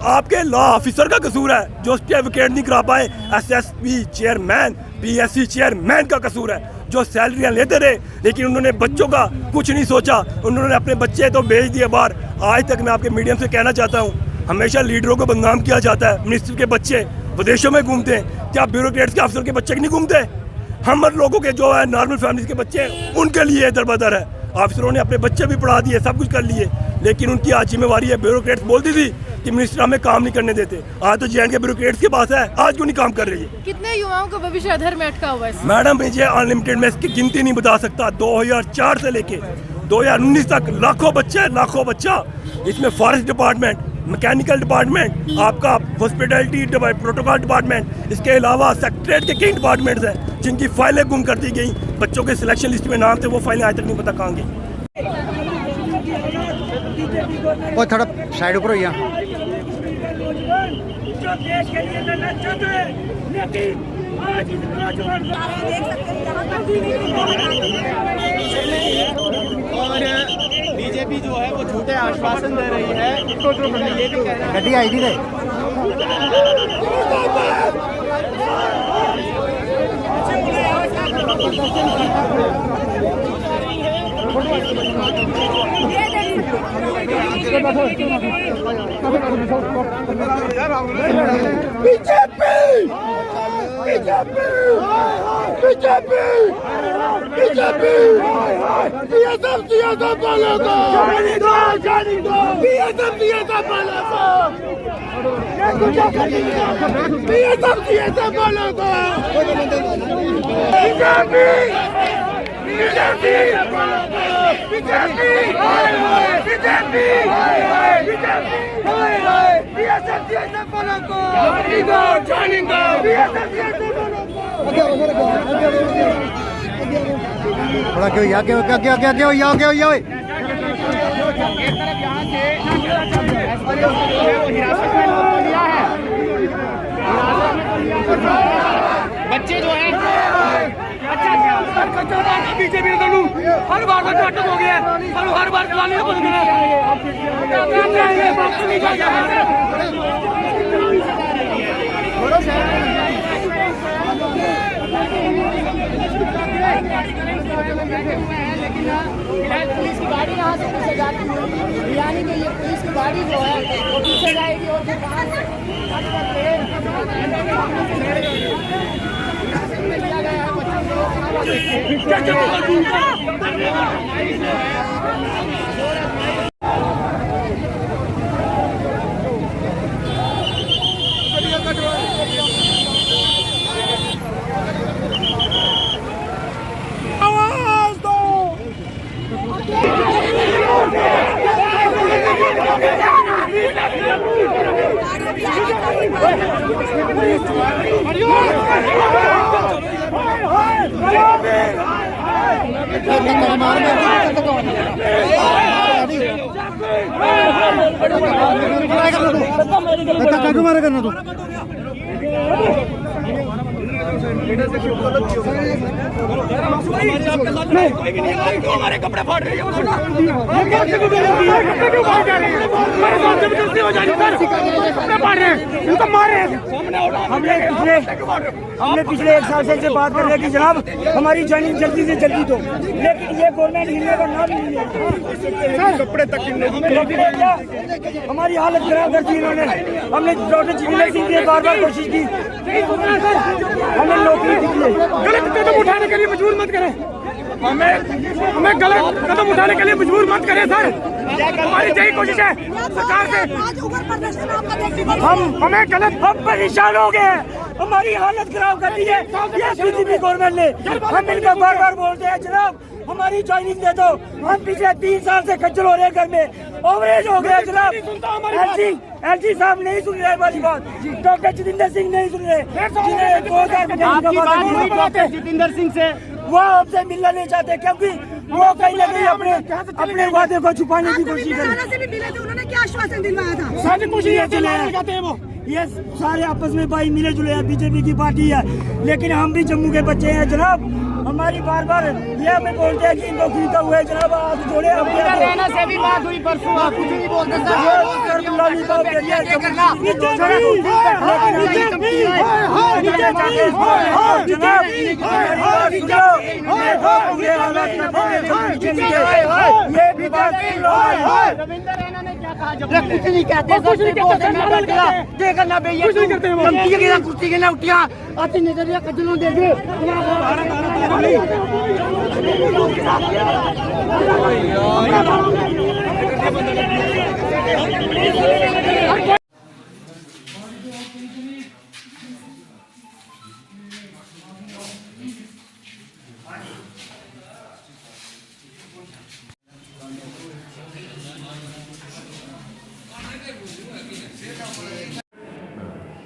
आपके लॉ ऑफिसर का कसूर है जो स्टे विकेट नहीं करा पाए, SSB चेयरमैन, PSC चेयरमैन का कसूर है जो सैलरियाँ लेते रहे लेकिन उन्होंने बच्चों का कुछ नहीं सोचा, उन्होंने अपने बच्चे तो भेज दिए बाहर। आज तक मैं आपके मीडियम से कहना चाहता हूँ, हमेशा लीडरों को बदनाम किया जाता है, मिनिस्टर के बच्चे विदेशों में घूमते हैं, क्या ब्यूरोक्रेट्स के अफसर के बच्चे नहीं घूमते? हम लोगों के जो है नॉर्मल फैमिलीज के बच्चे उनके लिए दरबदर है। अफसरों ने अपने बच्चे भी पढ़ा दिए, सब कुछ कर लिए, लेकिन उनकी आज जिम्मेवारी है। ब्यूरोक्रेट्स बोलती थी कि मिनिस्टर हमें काम नहीं करने देते, आज तो J&K ब्यूरोक्रेट्स के पास है, आज क्यों नहीं काम कर रही है? कितने युवाओं का भविष्य अधर में अटका हुआ है? मैडम मुझे अनलिमिटेड में इसकी गिनती नहीं बता सकता। 2004 से लेके 2019 तक लाखों बच्चा इसमें फॉरेस्ट डिपार्टमेंट, मैकेनिकल डिपार्टमेंट, आपका हॉस्पिटैलिटी प्रोटोकॉल डिपार्टमेंट, इसके अलावा सेक्रेटरीट के कई डिपार्टमेंट्स हैं जिनकी फाइलें गुम कर दी गई, बच्चों के सिलेक्शन लिस्ट में नाम थे, वो फाइलें आज तक नहीं पता कहाँ गई। वो थोड़ा साइड ऊपर हो गया। और बीजेपी जो है वो झूठे आश्वासन दे रही है, इसको जो ये भी कह रहे हैं गड्डी आई थी थोड़ा क्यों या क्या क्या क्या क्या क्या या क्या या बच्चे जो है बीजेपी हर बार नाटक हो गया, हर बार चलाने बंद पुलिस की गाड़ी यहाँ से पीछे जाती है, यानी कि ये पुलिस की गाड़ी जो है वो पीछे जाएगी और फिर वहाँ से किया गया है करना तू हमारे कपड़े फाड़ रही है हमने पिछले 1 साल से इनसे बात कर रहे हैं कि जनाब हमारी ज्वाइनिंग जल्दी से जल्दी दो, लेकिन ये गवर्नमेंट हिलने का नाम ही नहीं है। कपड़े तक हमारी हालत खराब कर दी इन्होंने। हमने डॉक्टर जितेंद्र सिंह से बार बार कोशिश की, हमें नौकरी दीजिए। गलत कदम उठाने के लिए मजबूर मत करें, हमें गलत कदम उठाने के लिए मजबूर मत करें सर। हमारी यही कोशिश है सरकार से। हमें गलत, हम परेशान हो गए हैं, हमारी हालत खराब कर दी है ये बीजेपी गवर्नमेंट ने। हम इनका बार बार बोलते हैं जनाब हमारी ज्वाइनिंग दे दो। हम पिछले 3 साल से खज्जल हो रहे हैं, घर में ओवरेज हो गया जनाब। एलजी साहब नहीं सुन रहे हमारी बात, डॉक्टर जितेंद्र सिंह नहीं सुन रहे। जितेंद्र सिंह से वो आपसे मिलना नहीं चाहते क्योंकि वो कहीं ना कहीं अपने वादे को छुपाने की कोशिश कर रहे हैं। उन्होंने क्या आश्वासन दिलवाया था? सारे कुछ ये चले हैं, ये सारे आपस में भाई मिले जुले हैं, बीजेपी की पार्टी है, लेकिन हम भी जम्मू के बच्चे हैं जनाब। हमारी बार बार ये हमें बोलते हैं कि इनको खरीदा हुआ है जनाब, आप जोड़े रहना से भी बात हुई परसों, आप कुछ नहीं बोलते सर। कुछ नहीं कहते, कुर्सी के ना उठिया आती नजरिया कजलों दे दे।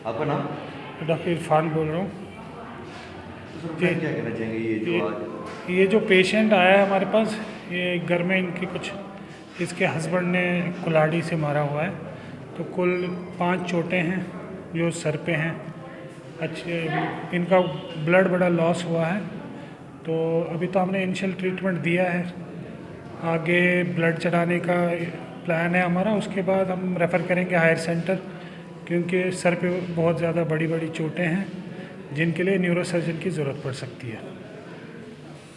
आपका नाम? डॉक्टर इरफान बोल रहा हूँ। क्या कहना चाहेंगे ये जो पेशेंट आया है हमारे पास, ये घर में इनके कुछ इसके हस्बैंड ने कुल्हाड़ी से मारा हुआ है, तो कुल 5 चोटें हैं जो सर पे हैं। अच्छे इनका ब्लड बड़ा लॉस हुआ है, तो अभी तो हमने इनिशियल ट्रीटमेंट दिया है, आगे ब्लड चढ़ाने का प्लान है हमारा। उसके बाद हम रेफ़र करेंगे हायर सेंटर, क्योंकि सर पे बहुत ज़्यादा बड़ी बड़ी चोटें हैं जिनके लिए न्यूरोसर्जन की ज़रूरत पड़ सकती है।